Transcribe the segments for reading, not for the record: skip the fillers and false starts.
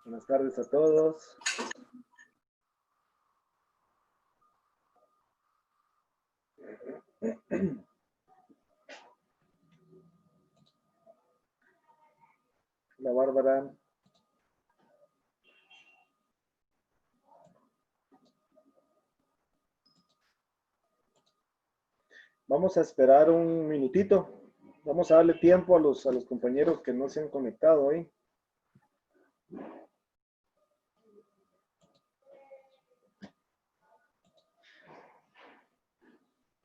Buenas tardes a todos. La Bárbara. Vamos a esperar un minutito. Vamos a darle tiempo a los compañeros que no se han conectado hoy.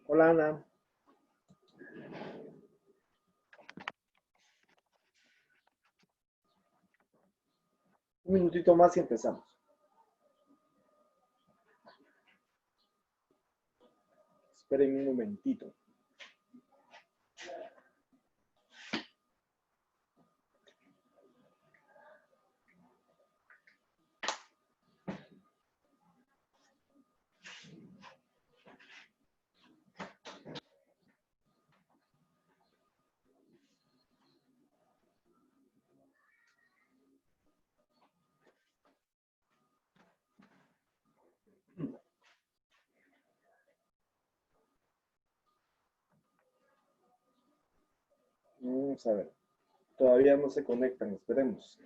Hola, Ana. Un minutito más y empezamos. Esperen un momentito. Vamos a ver. Todavía no se conectan, esperemos.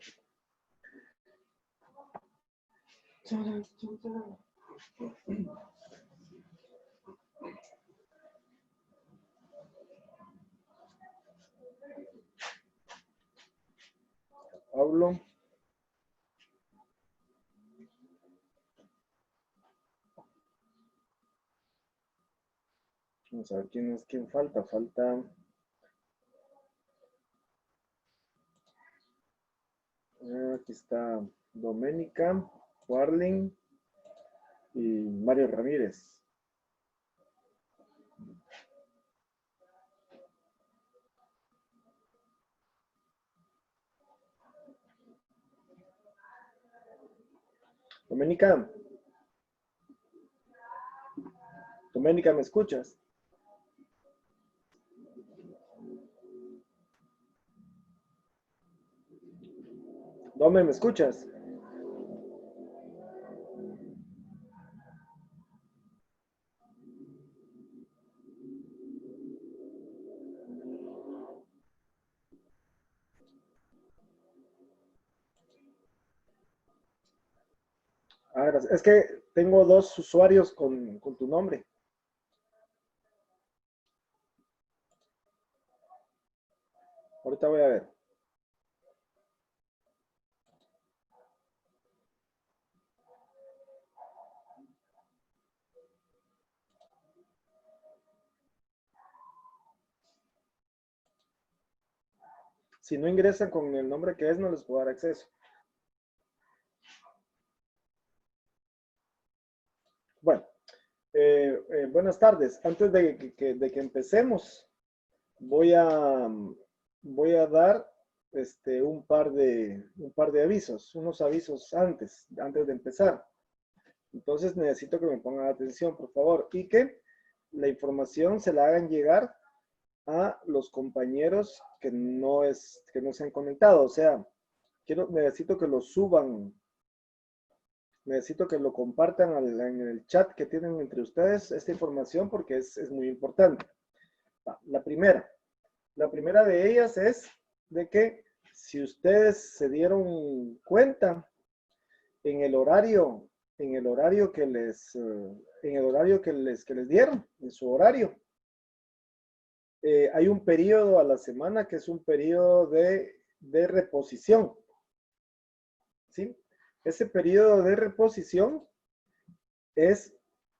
Pablo. Vamos a ver quién falta. Falta. Aquí está Doménica, Warling y Mario Ramírez. Doménica. Doménica, ¿me escuchas? Dome, ¿me escuchas? Es que tengo dos usuarios con tu nombre. Ahorita voy a ver. Si no ingresan con el nombre que es, no les puedo dar acceso. Bueno, buenas tardes. Antes de que empecemos, voy a dar un par de avisos, unos avisos antes de empezar. Entonces necesito que me pongan atención, por favor, y que la información se la hagan llegar a los compañeros que no se han conectado. O sea, necesito que lo suban, necesito que lo compartan en el chat que tienen entre ustedes esta información porque es muy importante. La primera de ellas es de que si ustedes se dieron cuenta en el horario que les dieron, en su horario, hay un periodo a la semana que es un periodo de reposición. ¿Sí? Ese periodo de reposición es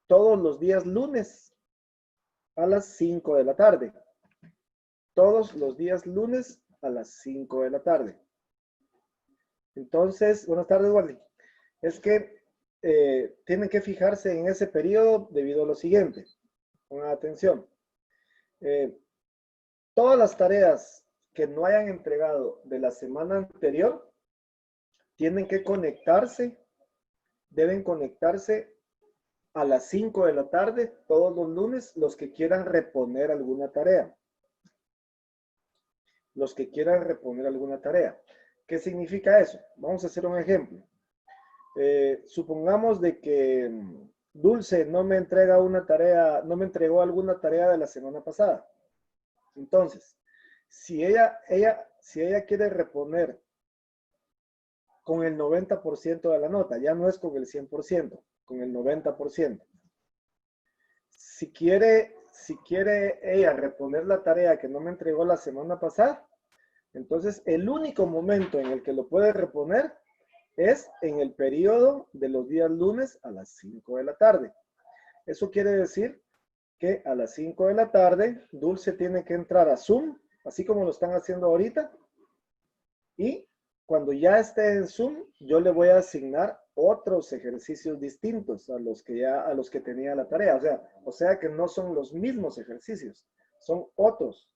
todos los días lunes a las 5 de la tarde. Todos los días lunes a las 5 de la tarde. Entonces, buenas tardes, Wally. Es que tienen que fijarse en ese periodo debido a lo siguiente. Pongan atención. Todas las tareas que no hayan entregado de la semana anterior tienen que conectarse, deben conectarse a las 5 de la tarde todos los lunes los que quieran reponer alguna tarea. los que quieran reponer alguna tarea. ¿Qué significa eso? Vamos a hacer un ejemplo. Supongamos de que Dulce no me entrega una tarea, no me entregó alguna tarea de la semana pasada. Entonces, si ella quiere reponer con el 90% de la nota, ya no es con el 100%, con el 90%. Si quiere ella reponer la tarea que no me entregó la semana pasada, entonces el único momento en el que lo puede reponer es en el periodo de los días lunes a las 5 de la tarde. Eso quiere decir que a las 5 de la tarde Dulce tiene que entrar a Zoom, así como lo están haciendo ahorita, y cuando ya esté en Zoom, yo le voy a asignar otros ejercicios distintos a los que tenía la tarea. O sea que no son los mismos ejercicios, son otros.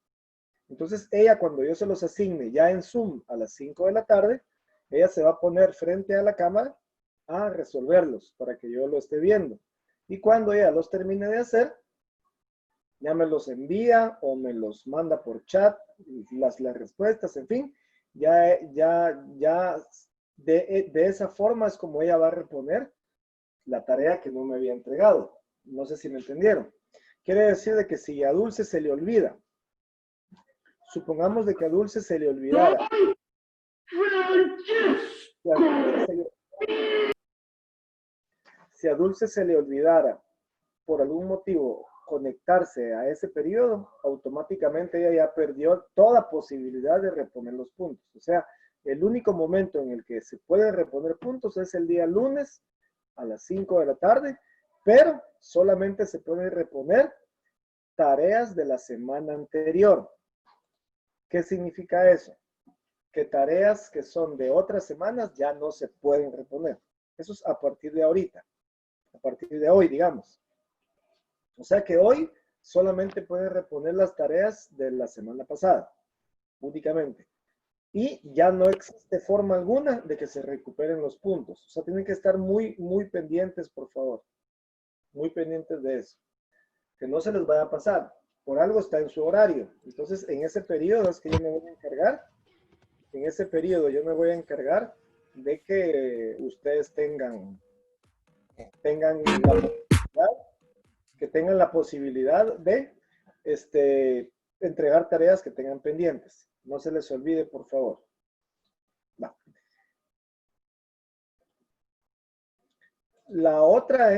Entonces ella, cuando yo se los asigne ya en Zoom a las 5 de la tarde, ella se va a poner frente a la cámara a resolverlos para que yo lo esté viendo. Y cuando ella los termine de hacer, ya me los envía o me los manda por chat, las respuestas, en fin. De esa forma es como ella va a reponer la tarea que no me había entregado. No sé si me entendieron. Quiere decir de que si a Dulce se le olvida, supongamos de que a Dulce se le olvidara. Si a Dulce se le olvidara por algún motivo conectarse a ese periodo, automáticamente ella ya perdió toda posibilidad de reponer los puntos. O sea, el único momento en el que se puede reponer puntos es el día lunes a las 5 de la tarde, pero solamente se puede reponer tareas de la semana anterior. ¿Qué significa eso? Que tareas que son de otras semanas ya no se pueden reponer. Eso es a partir de ahorita, a partir de hoy, digamos. O sea que hoy solamente puede reponer las tareas de la semana pasada, únicamente. Y ya no existe forma alguna de que se recuperen los puntos. O sea, tienen que estar muy, muy pendientes, por favor. Muy pendientes de eso. Que no se les vaya a pasar. Por algo está en su horario. Entonces, en ese periodo es que yo me voy a encargar. En ese periodo yo me voy a encargar de que ustedes tengan la posibilidad de entregar tareas que tengan pendientes. No se les olvide, por favor. Va. La otra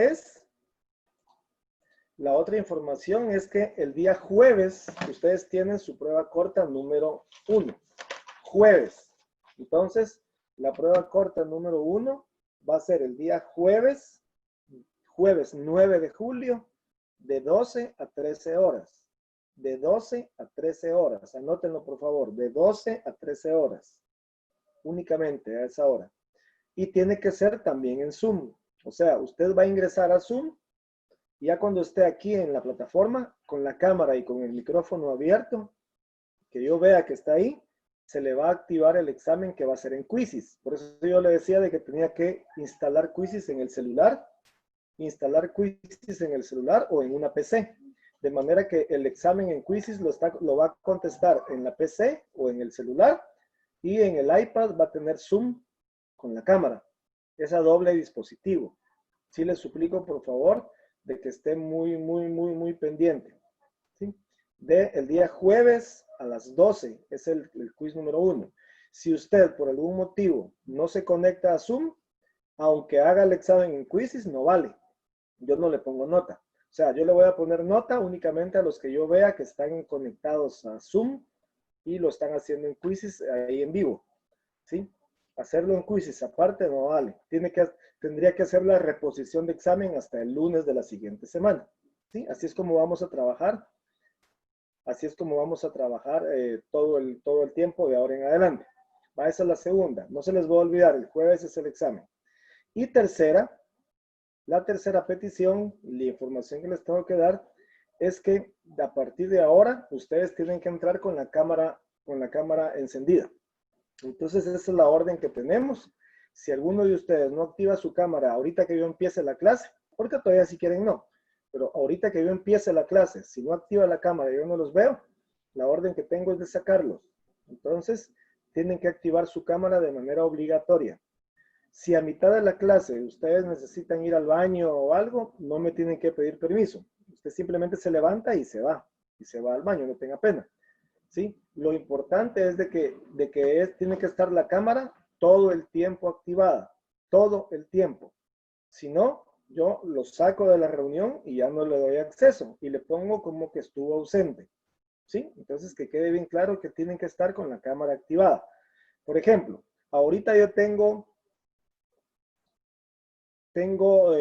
información es que el día jueves ustedes tienen su prueba corta número 1. Jueves. Entonces, la prueba corta número 1 va a ser el día jueves 9 de julio, de 12 a 13 horas. De 12 a 13 horas. Anótenlo, por favor. De 12 a 13 horas. Únicamente a esa hora. Y tiene que ser también en Zoom. O sea, usted va a ingresar a Zoom y ya cuando esté aquí en la plataforma, con la cámara y con el micrófono abierto, que yo vea que está ahí, se le va a activar el examen que va a ser en Quizzes. Por eso yo le decía de que tenía que instalar Quizzes en el celular, o en una PC. De manera que el examen en Quizzes lo va a contestar en la PC o en el celular, y en el iPad va a tener Zoom con la cámara. Es a doble dispositivo. Sí les suplico, por favor, de que esté muy, muy, muy, muy pendiente. ¿Sí? El día jueves a las 12 es el quiz número 1. Si usted por algún motivo no se conecta a Zoom, aunque haga el examen en Quizzes, no vale. Yo no le pongo nota. O sea, yo le voy a poner nota únicamente a los que yo vea que están conectados a Zoom y lo están haciendo en Quizzes ahí en vivo. ¿Sí? Hacerlo en Quizzes aparte no vale. Tendría que hacer la reposición de examen hasta el lunes de la siguiente semana. ¿Sí? Así es como vamos a trabajar. Así es como vamos a trabajar todo el tiempo de ahora en adelante. Esa es la segunda. No se les va a olvidar, el jueves es el examen. Y la tercera petición, la información que les tengo que dar, es que a partir de ahora ustedes tienen que entrar con la cámara encendida. Entonces esa es la orden que tenemos. Si alguno de ustedes no activa su cámara ahorita que yo empiece la clase, porque todavía si quieren no, pero ahorita que yo empiece la clase, si no activa la cámara y yo no los veo, la orden que tengo es de sacarlos. Entonces, tienen que activar su cámara de manera obligatoria. Si a mitad de la clase ustedes necesitan ir al baño o algo, no me tienen que pedir permiso. Usted simplemente se levanta y se va al baño, no tenga pena. ¿Sí? Lo importante es de que tiene que estar la cámara todo el tiempo activada, todo el tiempo. Si no, yo lo saco de la reunión y ya no le doy acceso y le pongo como que estuvo ausente. ¿Sí? Entonces, que quede bien claro que tienen que estar con la cámara activada. Por ejemplo, ahorita yo tengo tengo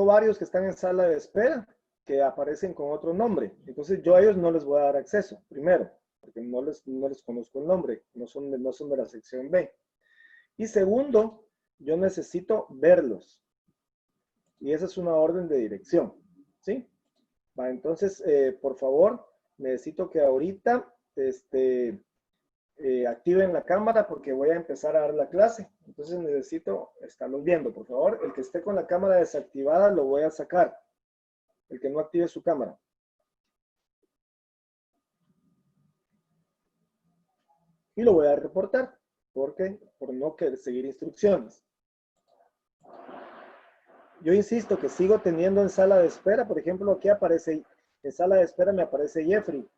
varios que están en sala de espera que aparecen con otro nombre. Entonces yo a ellos no les voy a dar acceso, primero, porque no les conozco el nombre, no son de la sección B. Y segundo, yo necesito verlos. Y esa es una orden de dirección, ¿sí? Va, entonces, por favor, necesito que ahorita activen la cámara porque voy a empezar a dar la clase. Entonces necesito estarlos viendo, por favor. El que esté con la cámara desactivada lo voy a sacar. El que no active su cámara. Y lo voy a reportar. ¿Por qué? Por no querer seguir instrucciones. Yo insisto que sigo teniendo en sala de espera. Por ejemplo, aquí aparece, en sala de espera me aparece Jeffrey.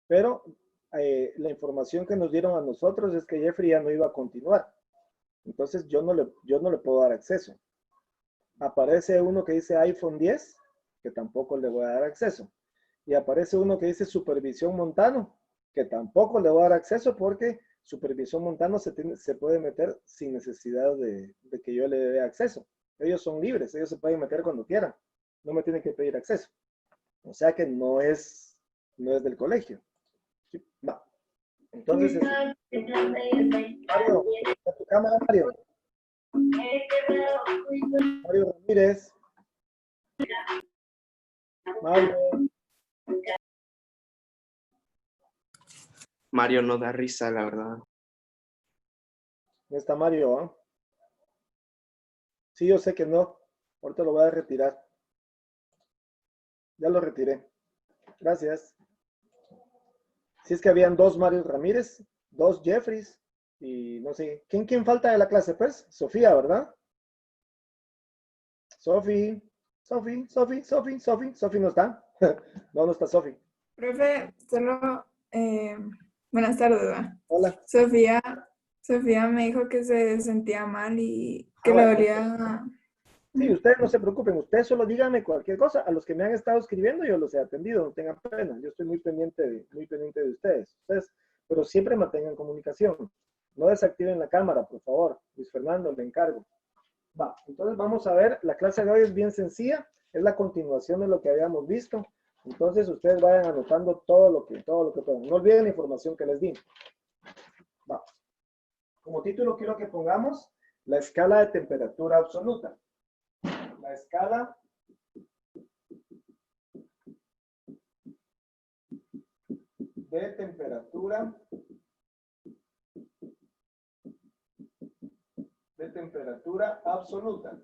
Pero la información que nos dieron a nosotros es que Jeffrey ya no iba a continuar. Entonces yo no le puedo dar acceso. Aparece uno que dice iPhone 10, que tampoco le voy a dar acceso. Y aparece uno que dice Supervisión Montano, que tampoco le voy a dar acceso porque Supervisión Montano se puede meter sin necesidad de que yo le dé acceso. Ellos son libres, ellos se pueden meter cuando quieran. No me tienen que pedir acceso. O sea que no es del colegio. ¿Sí? Va. Entonces, Mario, ¿está tu cámara, Mario? Mario Ramírez. Mario. Mario no da risa, la verdad. No está Mario, ¿eh? Sí, yo sé que no. Ahorita lo voy a retirar. Ya lo retiré. Gracias. Si es que habían dos Mario Ramírez, dos Jeffries y no sé. ¿Quién falta de la clase, pues? Sofía, ¿verdad? Sofi no está. No está Sofi. Profe, solo buenas tardes, ¿va? Hola. Sofía me dijo que se sentía mal y que le dolía. Sí, ustedes no se preocupen, ustedes solo díganme cualquier cosa. A los que me han estado escribiendo yo los he atendido, no tengan pena. Yo estoy muy pendiente de ustedes. Pero siempre mantengan comunicación. No desactiven la cámara, por favor. Luis Fernando, le encargo. Va, entonces vamos a ver, la clase de hoy es bien sencilla, es la continuación de lo que habíamos visto. Entonces ustedes vayan anotando todo lo que puedan. No olviden la información que les di. Va. Como título quiero que pongamos la escala de temperatura absoluta. La escala de temperatura absoluta.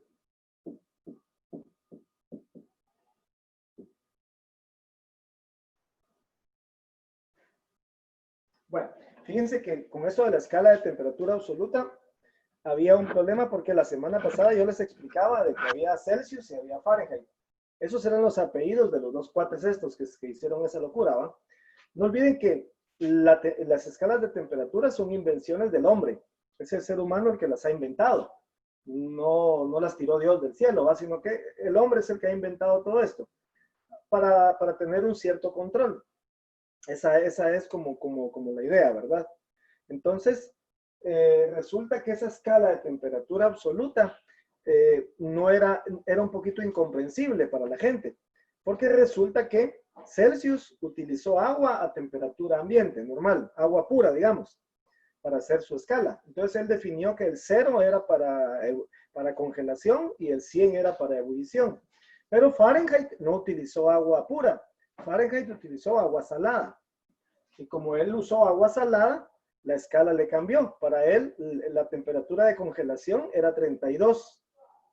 Bueno, fíjense que con esto de la escala de temperatura absoluta había un problema porque la semana pasada yo les explicaba de que había Celsius y había Fahrenheit. Esos eran los apellidos de los dos cuates estos que hicieron esa locura, ¿va? No olviden que las escalas de temperatura son invenciones del hombre. Es el ser humano el que las ha inventado. No las tiró Dios del cielo, ¿va? Sino que el hombre es el que ha inventado todo esto para tener un cierto control. Esa es como la idea, ¿verdad? Entonces, resulta que esa escala de temperatura absoluta no era un poquito incomprensible para la gente, porque resulta que Celsius utilizó agua a temperatura ambiente, normal, agua pura, digamos, para hacer su escala. Entonces él definió que el 0 era para congelación y el 100 era para ebullición. Pero Fahrenheit no utilizó agua pura, Fahrenheit utilizó agua salada. Y como él usó agua salada, la escala le cambió. Para él, la temperatura de congelación era 32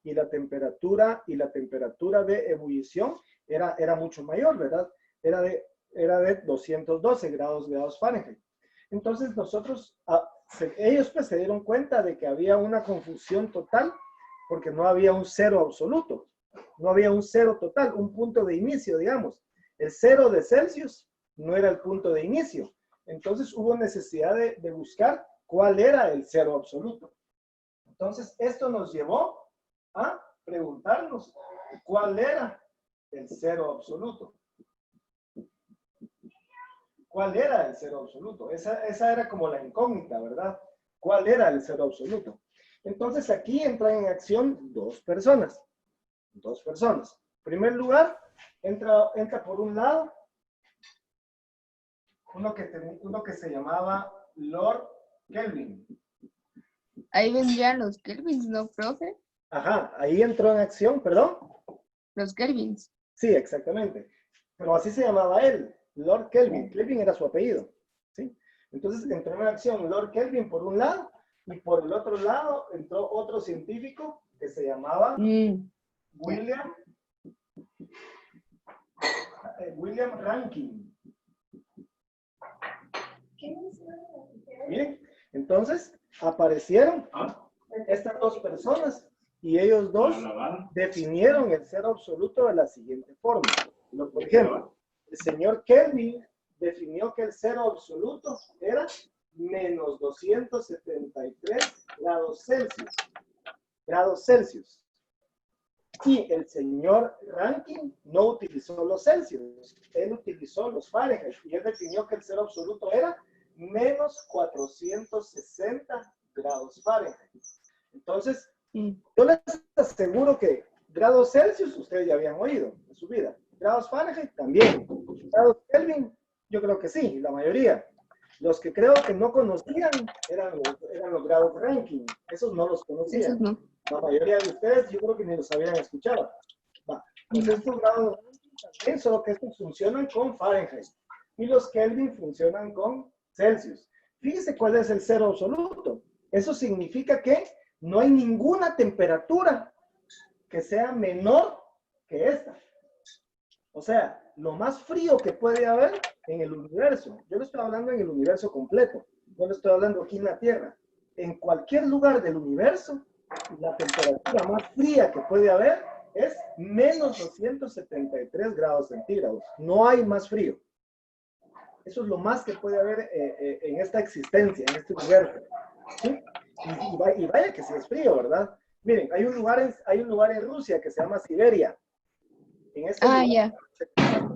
y la temperatura de ebullición era mucho mayor, ¿verdad? Era de 212 grados Fahrenheit. Entonces ellos pues se dieron cuenta de que había una confusión total porque no había un cero absoluto, no había un cero total, un punto de inicio, digamos. El 0 de Celsius no era el punto de inicio. Entonces hubo necesidad de buscar cuál era el cero absoluto. Entonces esto nos llevó a preguntarnos cuál era el cero absoluto. ¿Cuál era el cero absoluto? Esa era como la incógnita, ¿verdad? ¿Cuál era el cero absoluto? Entonces aquí entran en acción dos personas. Dos personas. En primer lugar, entra por un lado uno que se llamaba Lord Kelvin. Ahí vendrían los Kelvins, ¿no, profe? Ajá, ahí entró en acción, perdón. Los Kelvins. Sí, exactamente. Pero así se llamaba él, Lord Kelvin. Kelvin era su apellido. ¿Sí? Entonces entró en acción Lord Kelvin por un lado y por el otro lado entró otro científico que se llamaba William Rankine. Miren, entonces aparecieron estas dos personas y ellos dos definieron el cero absoluto de la siguiente forma. Por ejemplo, el señor Kelvin definió que el cero absoluto era menos 273 grados Celsius. Y el señor Rankine no utilizó los Celsius, él utilizó los Fahrenheit y él definió que el cero absoluto era menos 460 grados Fahrenheit. Entonces, yo les aseguro que grados Celsius ustedes ya habían oído en su vida. Grados Fahrenheit también. Grados Kelvin, yo creo que sí, la mayoría. Los que creo que no conocían eran los grados Rankine. Esos no los conocían. Esos no. La mayoría de ustedes yo creo que ni los habían escuchado. Pues estos grados Rankine también, solo que estos funcionan con Fahrenheit. Y los Kelvin funcionan con Celsius. Fíjese cuál es el cero absoluto. Eso significa que no hay ninguna temperatura que sea menor que esta. O sea, lo más frío que puede haber en el universo. Yo le estoy hablando en el universo completo. No le estoy hablando aquí en la Tierra. En cualquier lugar del universo, la temperatura más fría que puede haber es menos 273 grados centígrados. No hay más frío. Eso es lo más que puede haber en esta existencia, en este universo. ¿Sí? Y vaya que sí es frío, ¿verdad? Miren, hay un lugar en Rusia que se llama Siberia. En este lugar, ya.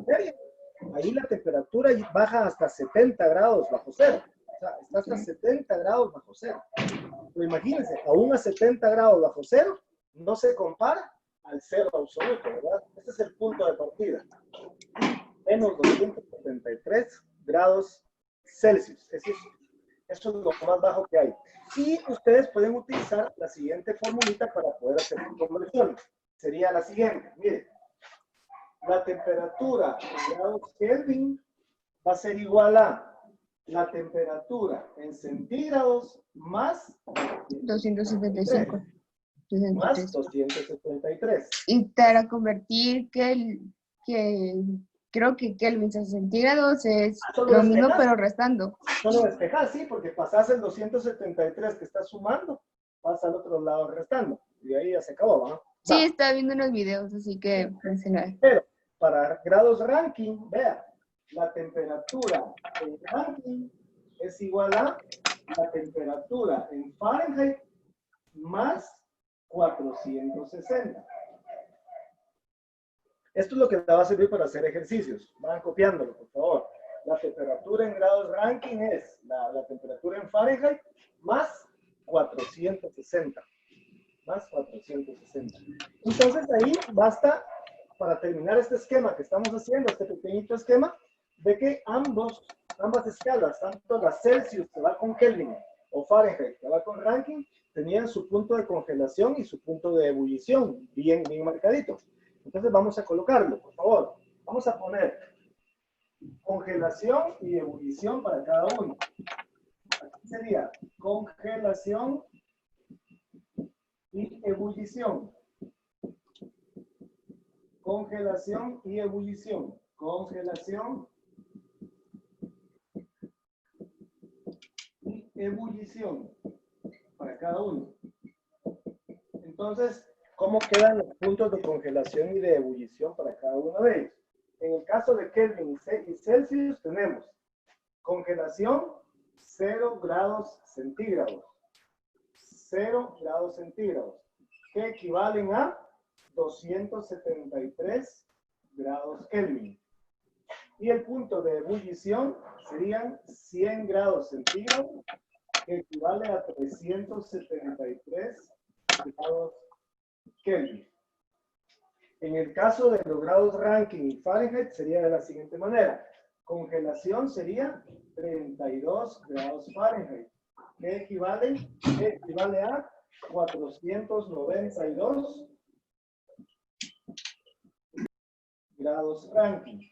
Siberia, ahí la temperatura baja hasta 70 grados bajo cero. O sea, está hasta 70 grados bajo cero. Pero imagínense, aún a 70 grados bajo cero, no se compara al cero absoluto, ¿verdad? Este es el punto de partida. Menos 273 grados Celsius. Eso es lo más bajo que hay. Y ustedes pueden utilizar la siguiente formulita para poder hacer su conversión. Sería la siguiente. Miren, la temperatura en grados Kelvin va a ser igual a la temperatura en centígrados más 275. más 273. Y para convertir creo que Kelvin a centígrados es Solo lo mismo, despejar. pero restando. Solo despejar, sí, porque pasas el 273 que está sumando, vas al otro lado restando. Y ahí ya se acabó, ¿no? Sí, estaba viendo unos videos, así que mencionar. Pero para grados Rankine, vea, la temperatura en Rankine es igual a la temperatura en Fahrenheit más 460. Esto es lo que te va a servir para hacer ejercicios. Van copiándolo, por favor. La temperatura en grados Rankine es la temperatura en Fahrenheit más 460. Más 460. Entonces ahí basta, para terminar este esquema que estamos haciendo, este pequeñito esquema, de que ambas escalas, tanto la Celsius que va con Kelvin o Fahrenheit que va con Rankine, tenían su punto de congelación y su punto de ebullición bien marcadito. Entonces vamos a colocarlo, por favor. Vamos a poner congelación y ebullición para cada uno. Aquí sería congelación y ebullición. congelación y ebullición. Congelación y ebullición para cada uno. Entonces, ¿cómo quedan los puntos de congelación y de ebullición para cada uno de ellos? En el caso de Kelvin y Celsius tenemos congelación 0 grados centígrados. 0 grados centígrados, que equivalen a 273 grados Kelvin. Y el punto de ebullición serían 100 grados centígrados, que equivale a 373 grados Kelvin. En el caso de los grados Rankine y Fahrenheit sería de la siguiente manera. Congelación sería 32 grados Fahrenheit, que equivale a 492 grados Rankine.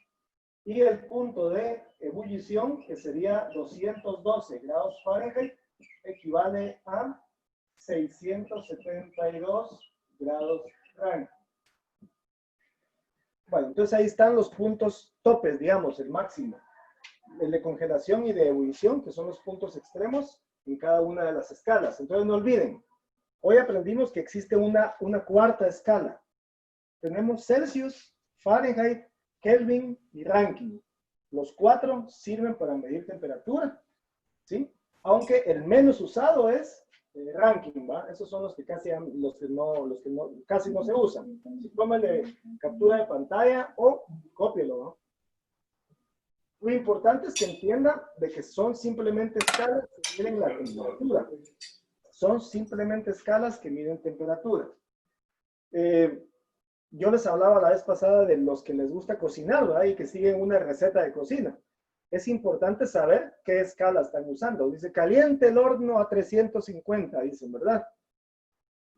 Y el punto de ebullición, que sería 212 grados Fahrenheit, equivale a 672 grados Rankine. Bueno, entonces ahí están los puntos topes, digamos, el máximo. El de congelación y de ebullición, que son los puntos extremos en cada una de las escalas. Entonces no olviden, hoy aprendimos que existe una cuarta escala. Tenemos Celsius, Fahrenheit, Kelvin y Rankine. Los 4 sirven para medir temperatura, ¿sí? Aunque el menos usado es Rankine, ¿va? Esos son los que casi no se usan. Tómale captura de pantalla o cópielo, ¿no? Lo importante es que entienda de que son simplemente escalas que miden la temperatura. Son simplemente escalas que miden temperatura. Yo les hablaba la vez pasada de los que les gusta cocinar, ¿verdad? Y que siguen una receta de cocina. Es importante saber qué escala están usando. Dice, caliente el horno a 350, dicen, ¿verdad?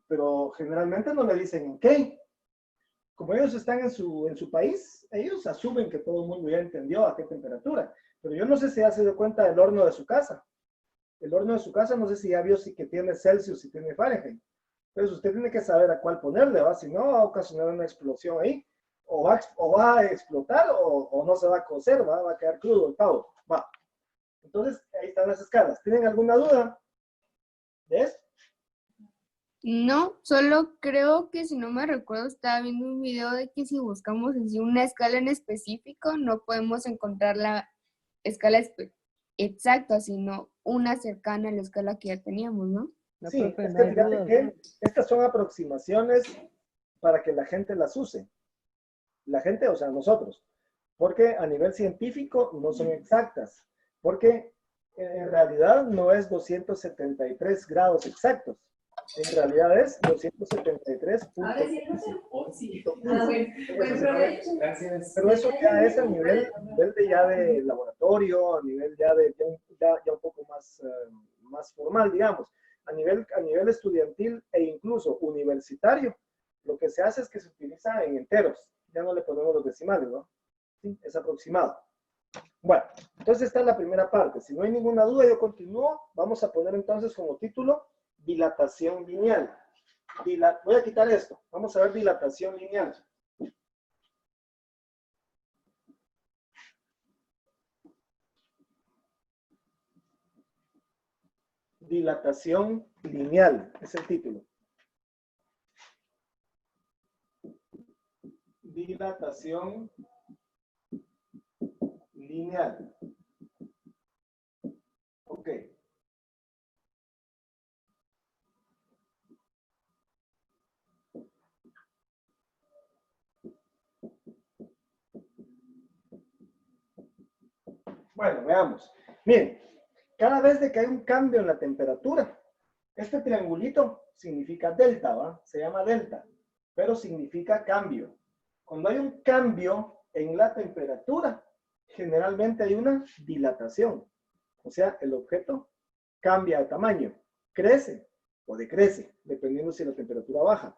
Pero generalmente no le dicen en qué. Como ellos están en su país, ellos asumen que todo el mundo ya entendió a qué temperatura. Pero yo no sé si ya se dio cuenta del horno de su casa. El horno de su casa no sé si ya vio si que tiene Celsius y tiene Fahrenheit. Entonces usted tiene que saber a cuál ponerle, ¿va? Si no, va a ocasionar una explosión ahí. O va a explotar o no se va a cocer, va a quedar crudo el pavo. Va. Entonces, ahí están las escalas. ¿Tienen alguna duda de esto? No, solo creo que si no me recuerdo, estaba viendo un video de que si buscamos así una escala en específico, no podemos encontrar la escala exacta, sino una cercana a la escala que ya teníamos, ¿no? Sí, es que fíjate que estas son aproximaciones para que la gente las use. La gente, o sea, nosotros. Porque a nivel científico no son exactas. Porque en realidad no es 273 grados exactos. En realidad es 273. Pero eso ya es a nivel de laboratorio, a nivel ya un poco más formal, digamos. A nivel estudiantil e incluso universitario, lo que se hace es que se utiliza en enteros. Ya no le ponemos los decimales, ¿no? Sí, es aproximado. Bueno, entonces esta es la primera parte. Si no hay ninguna duda, yo continúo. Vamos a poner entonces como título dilatación lineal. Voy a quitar esto. Vamos a ver dilatación lineal. Dilatación lineal es el título. Dilatación lineal. Ok. Bueno, veamos. Miren, cada vez de que hay un cambio en la temperatura, este triangulito significa delta, ¿va? Se llama delta, pero significa cambio. Cuando hay un cambio en la temperatura, generalmente hay una dilatación. O sea, el objeto cambia de tamaño, crece o decrece, dependiendo si la temperatura baja,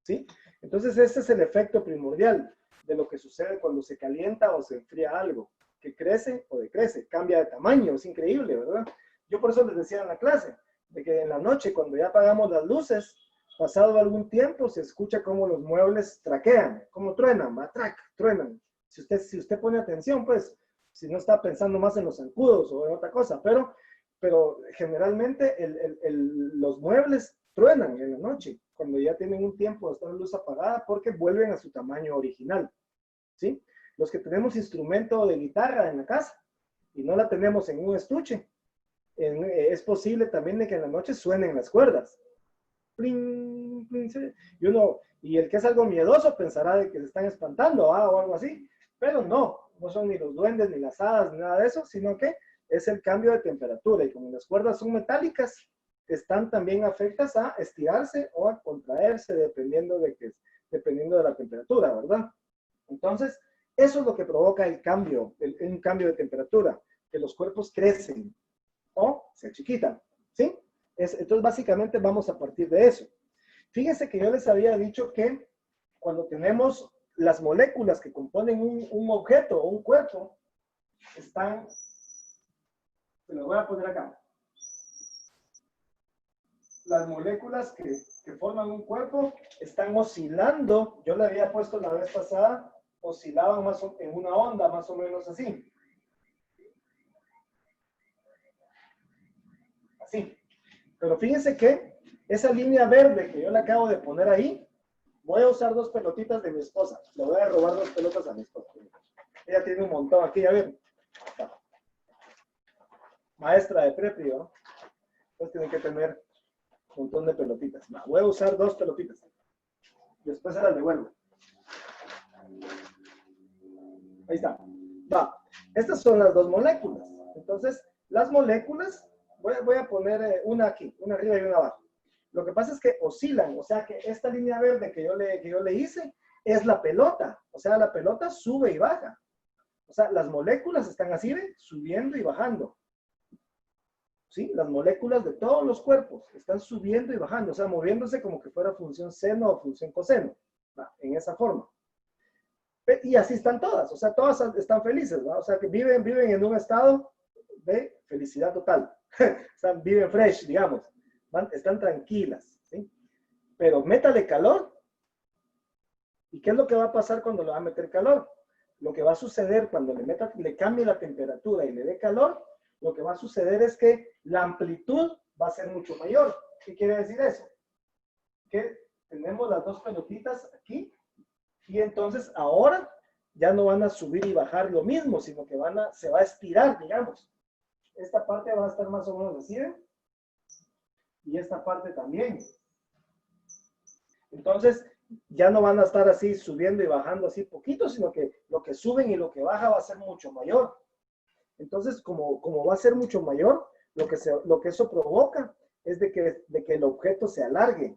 ¿sí? Entonces, ese es el efecto primordial de lo que sucede cuando se calienta o se enfría algo, que crece o decrece, cambia de tamaño, es increíble, ¿verdad? Yo por eso les decía en la clase, de que en la noche, cuando ya apagamos las luces, Pasado algún tiempo se escucha cómo los muebles traquean, cómo truenan, truenan. Si usted pone atención, pues, si no está pensando más en los zancudos o en otra cosa, pero generalmente los muebles truenan en la noche, cuando ya tienen un tiempo de estar en luz apagada, porque vuelven a su tamaño original, ¿sí? Los que tenemos instrumento de guitarra en la casa y no la tenemos en un estuche, es posible también de que en la noche suenen las cuerdas. Pling, pling, sí. Y el que es algo miedoso pensará de que se están espantando o algo así, pero no son ni los duendes, ni las hadas, ni nada de eso, sino que es el cambio de temperatura. Y como las cuerdas son metálicas, están también afectas a estirarse o a contraerse dependiendo de la temperatura, ¿verdad? Entonces, eso es lo que provoca un cambio de temperatura, que los cuerpos crecen o se achiquitan, ¿sí? Entonces, básicamente vamos a partir de eso. Fíjense que yo les había dicho que cuando tenemos las moléculas que componen un objeto o un cuerpo, están, se lo voy a poner acá. Las moléculas que forman un cuerpo están oscilando, yo le había puesto la vez pasada, oscilaban en una onda más o menos así. Así. Pero fíjense que esa línea verde que yo le acabo de poner ahí, voy a usar 2 pelotitas de mi esposa. Le voy a robar 2 pelotas a mi esposa. Ella tiene un montón aquí, ya ven. Maestra de prepi, ¿no? Entonces tienen que tener un montón de pelotitas. Voy a usar 2 pelotitas. Después se las devuelvo. Ahí está. Estas son las 2 moléculas. Entonces, las moléculas, voy a poner una aquí, una arriba y una abajo. Lo que pasa es que oscilan, o sea que esta línea verde que yo le hice es la pelota. O sea, la pelota sube y baja. O sea, las moléculas están así, ¿ven? Subiendo y bajando. ¿Sí? Las moléculas de todos los cuerpos están subiendo y bajando, o sea, moviéndose como que fuera función seno o función coseno, en esa forma. Y así están todas, o sea, todas están felices, ¿no? O sea, que viven en un estado de felicidad total. Viven fresh, digamos, están tranquilas, ¿sí? Pero métale calor. ¿Y qué es lo que va a pasar cuando le va a meter calor? Lo que va a suceder cuando le cambie la temperatura y le dé calor, lo que va a suceder es que la amplitud va a ser mucho mayor. ¿Qué quiere decir eso? Que tenemos las 2 pelotitas aquí y entonces ahora ya no van a subir y bajar lo mismo, sino que se va a estirar, digamos. Esta parte va a estar más o menos así, ¿ven? Y esta parte también. Entonces, ya no van a estar así subiendo y bajando así poquito, sino que lo que suben y lo que baja va a ser mucho mayor. Entonces, como va a ser mucho mayor, lo que eso provoca es de que el objeto se alargue,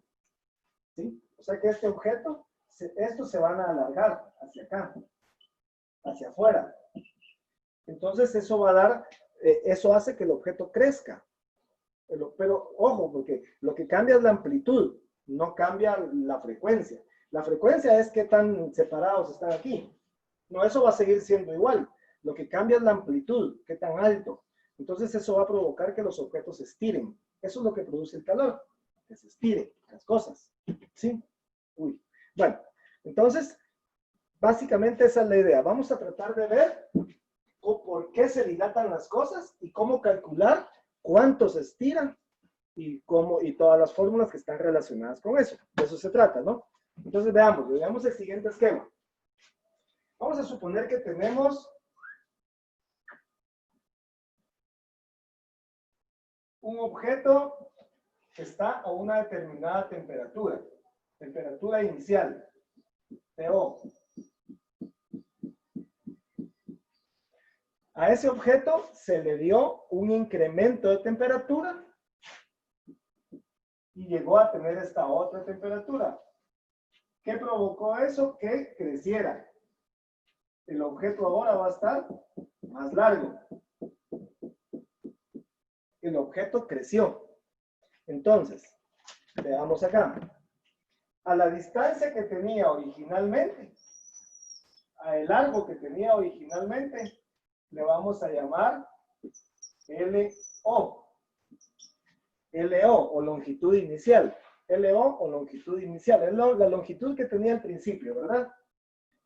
¿sí? O sea que este objeto, estos se van a alargar hacia acá, hacia afuera. Entonces, eso va a dar, eso hace que el objeto crezca. Pero ojo, porque lo que cambia es la amplitud, no cambia la frecuencia. La frecuencia es qué tan separados están aquí. No, eso va a seguir siendo igual. Lo que cambia es la amplitud, qué tan alto. Entonces eso va a provocar que los objetos se estiren. Eso es lo que produce el calor, que se estiren las cosas. ¿Sí? Uy. Bueno, entonces, básicamente esa es la idea. Vamos a tratar de ver por qué se dilatan las cosas y cómo calcular cuánto se estiran y todas las fórmulas que están relacionadas con eso. De eso se trata, ¿no? Entonces veamos el siguiente esquema. Vamos a suponer que tenemos un objeto que está a una determinada temperatura inicial, TO. A ese objeto se le dio un incremento de temperatura y llegó a tener esta otra temperatura. ¿Qué provocó eso? Que creciera. El objeto ahora va a estar más largo. El objeto creció. Entonces, veamos acá. A la distancia que tenía originalmente, a el largo que tenía originalmente, le vamos a llamar LO. LO o longitud inicial. LO o longitud inicial. Es la longitud que tenía al principio, ¿verdad?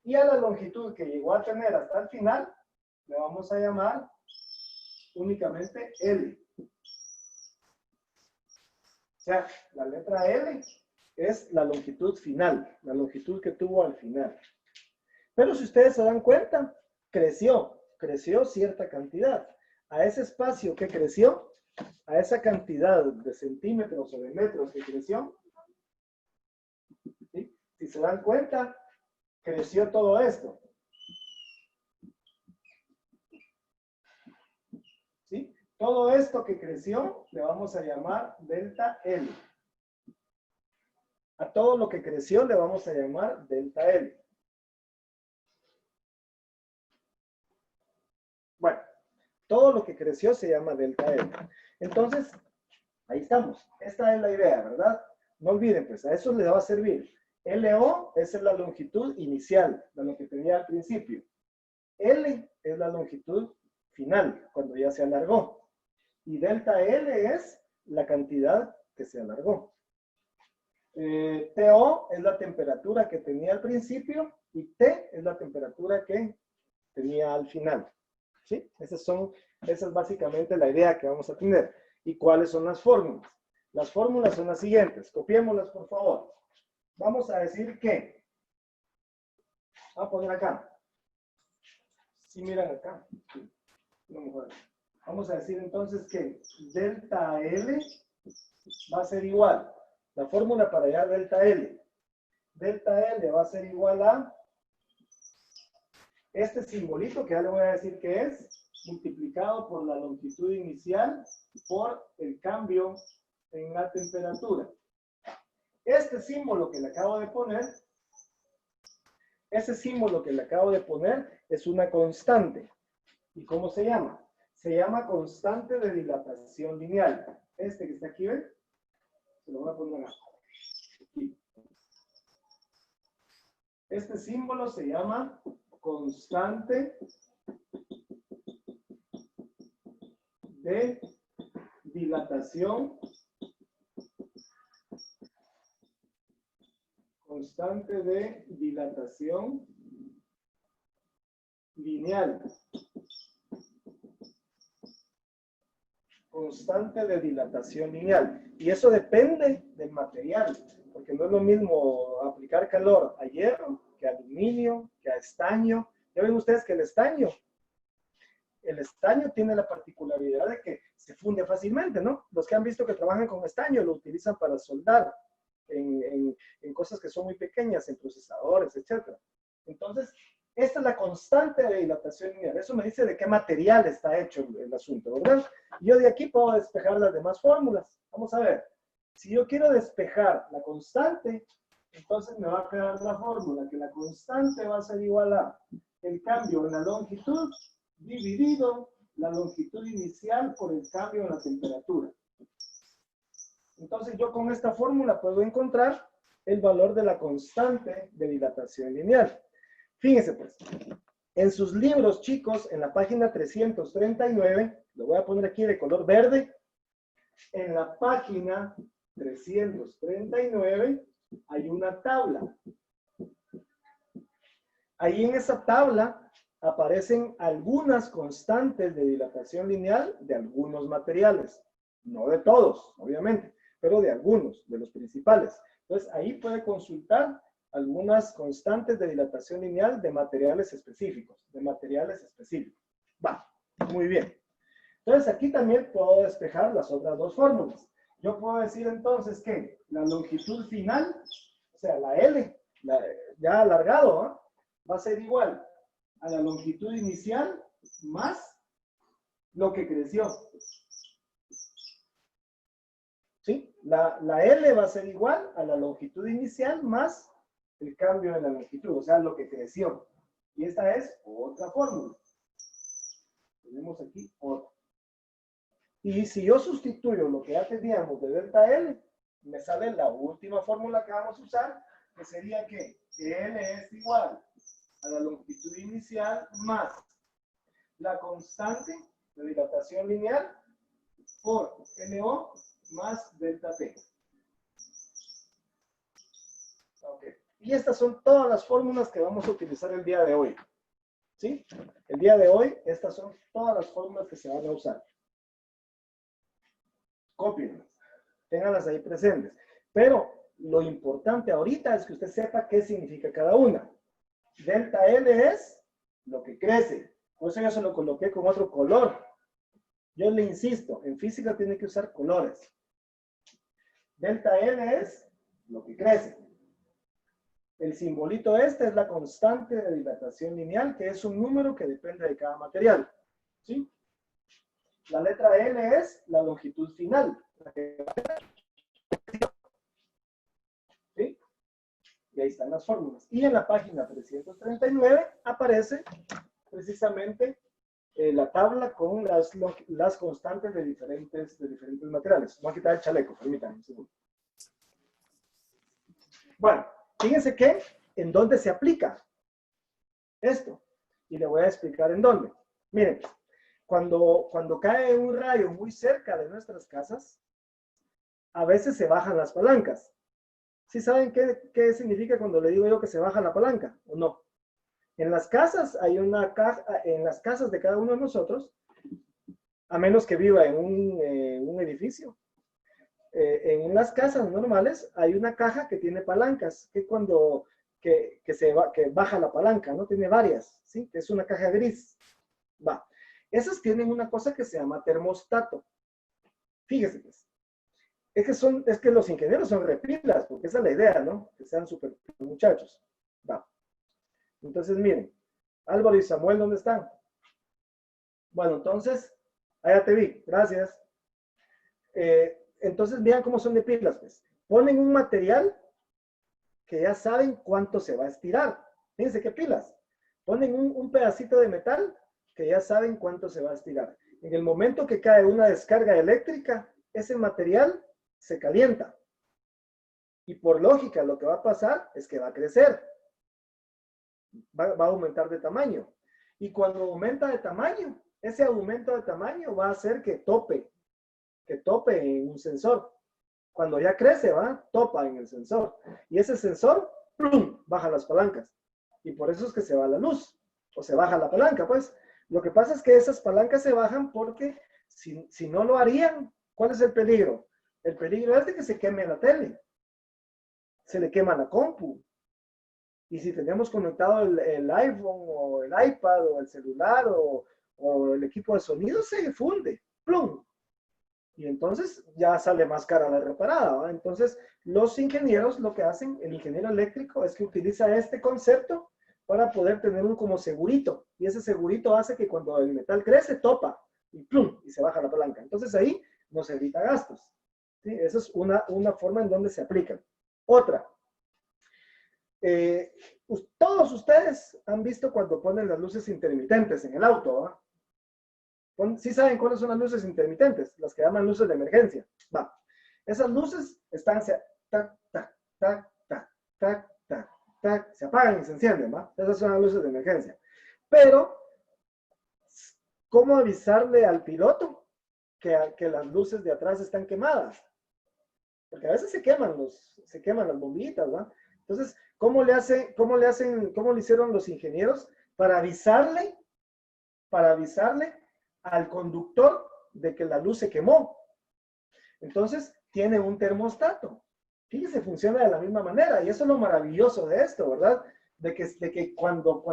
Y a la longitud que llegó a tener hasta el final, le vamos a llamar únicamente L. O sea, la letra L es la longitud final, la longitud que tuvo al final. Pero si ustedes se dan cuenta, creció cierta cantidad. A ese espacio que creció, a esa cantidad de centímetros o de metros que creció, ¿sí? Si se dan cuenta, creció todo esto. ¿Sí? Todo esto que creció le vamos a llamar delta L. A todo lo que creció le vamos a llamar delta L. Bueno, todo lo que creció se llama delta L. Entonces, ahí estamos. Esta es la idea, ¿verdad? No olviden, pues, a eso les va a servir. LO es la longitud inicial, de lo que tenía al principio. L es la longitud final, cuando ya se alargó. Y delta L es la cantidad que se alargó. TO es la temperatura que tenía al principio y T es la temperatura que tenía al final. ¿Sí? Esa es básicamente la idea que vamos a tener. ¿Y cuáles son las fórmulas? Las fórmulas son las siguientes. Copiémoslas, por favor. Vamos a decir que, voy a poner acá. Si miran acá. Vamos a decir entonces que delta L va a ser igual. La fórmula para hallar delta L. Delta L va a ser igual a este simbolito que ya le voy a decir que es, multiplicado por la longitud inicial por el cambio en la temperatura. Este símbolo que le acabo de poner, es una constante. ¿Y cómo se llama? Se llama constante de dilatación lineal. Este que está aquí, ¿ven? Se lo voy a poner aquí. Este símbolo se llama constante de dilatación. Constante de dilatación lineal. Constante de dilatación lineal. Y eso depende del material, porque no es lo mismo aplicar calor a hierro, que a aluminio, que a estaño. Ya ven ustedes que el estaño tiene la particularidad de que se funde fácilmente, ¿no? Los que han visto que trabajan con estaño lo utilizan para soldar en cosas que son muy pequeñas, en procesadores, etc. Entonces, esta es la constante de dilatación lineal. Eso me dice de qué material está hecho el asunto, ¿verdad? Yo de aquí puedo despejar las demás fórmulas. Vamos a ver. Si yo quiero despejar la constante, entonces me va a quedar la fórmula que la constante va a ser igual a el cambio en la longitud dividido la longitud inicial por el cambio en la temperatura. Entonces yo con esta fórmula puedo encontrar el valor de la constante de dilatación lineal. Fíjense pues, en sus libros, chicos, en la página 339, lo voy a poner aquí de color verde, en la página 339 hay una tabla. Ahí en esa tabla aparecen algunas constantes de dilatación lineal de algunos materiales. No de todos, obviamente, pero de algunos, de los principales. Entonces, ahí puede consultar algunas constantes de dilatación lineal de materiales específicos. Va, muy bien. Entonces, aquí también puedo despejar las otras dos fórmulas. Yo puedo decir entonces que la longitud final, o sea, la L, ya alargado, ¿eh? Va a ser igual a la longitud inicial más lo que creció. ¿Sí? La L va a ser igual a la longitud inicial más el cambio en la longitud, o sea, lo que creció. Y esta es otra fórmula. Tenemos aquí otra. Y si yo sustituyo lo que ya teníamos de delta L, me sale la última fórmula que vamos a usar, que sería que L es igual a la longitud inicial más la constante de dilatación lineal por LO más delta T. Y estas son todas las fórmulas que vamos a utilizar el día de hoy. ¿Sí? El día de hoy, estas son todas las fórmulas que se van a usar. Cópienlas. Ténganlas ahí presentes. Pero lo importante ahorita es que usted sepa qué significa cada una. Delta L es lo que crece. Por eso yo se lo coloqué con otro color. Yo le insisto, en física tiene que usar colores. Delta L es lo que crece. El simbolito este es la constante de dilatación lineal, que es un número que depende de cada material. ¿Sí? La letra L es la longitud final. ¿Sí? Y ahí están las fórmulas. Y en la página 339 aparece precisamente la tabla con las constantes de diferentes materiales. Voy a quitar el chaleco, permítanme un segundo. Bueno, fíjense que en dónde se aplica esto. Y le voy a explicar en dónde. Miren, cuando cae un rayo muy cerca de nuestras casas, a veces se bajan las palancas. ¿Sí saben qué significa cuando le digo yo que se baja la palanca o no? En las casas hay una caja, en las casas de cada uno de nosotros, a menos que viva en un edificio, en las casas normales hay una caja que tiene palancas, que que baja la palanca, ¿no? Tiene varias, ¿sí? Es una caja gris. Va. Esas tienen una cosa que se llama termostato. Fíjese, pues. Es que los ingenieros son repilas, porque esa es la idea, ¿no? Que sean súper muchachos. Va. Entonces, miren. Álvaro y Samuel, ¿dónde están? Bueno, entonces, allá te vi. Gracias. Entonces, vean cómo son de pilas, pues. Ponen un material que ya saben cuánto se va a estirar. Fíjense qué pilas. Ponen un pedacito de metal que ya saben cuánto se va a estirar. En el momento que cae una descarga eléctrica, ese material se calienta. Y por lógica, lo que va a pasar es que va a crecer. Va a aumentar de tamaño. Y cuando aumenta de tamaño, ese aumento de tamaño va a hacer que tope en un sensor. Cuando ya crece, topa en el sensor. Y ese sensor, ¡plum!, baja las palancas. Y por eso es que se va la luz. O se baja la palanca, pues. Lo que pasa es que esas palancas se bajan porque si no lo harían, ¿cuál es el peligro? El peligro es de que se queme la tele. Se le quema la compu. Y si tenemos conectado el iPhone o el iPad o el celular o el equipo de sonido, se funde. ¡Plum! Y entonces ya sale más cara la reparada, ¿va? Entonces, los ingenieros lo que hacen, el ingeniero eléctrico, es que utiliza este concepto para poder tener un como segurito. Y ese segurito hace que cuando el metal crece, topa y ¡plum! Y se baja la palanca. Entonces ahí nos evita gastos. ¿Sí? Esa es una forma en donde se aplican. Otra. Todos ustedes han visto cuando ponen las luces intermitentes en el auto, ¿va? ¿Sí saben cuáles son las luces intermitentes? Las que llaman luces de emergencia. Va. Esas luces están, tac, tac, tac, tac, tac, tac, tac, se apagan y se encienden, ¿va? Esas son las luces de emergencia. Pero, ¿cómo avisarle al piloto que las luces de atrás están quemadas? Porque a veces se queman las bombillitas, ¿va? Entonces, ¿cómo le hicieron los ingenieros para avisarle al conductor de que la luz se quemó? Entonces, tiene un termostato. Fíjese, funciona de la misma manera. Y eso es lo maravilloso de esto, ¿verdad? De que cuando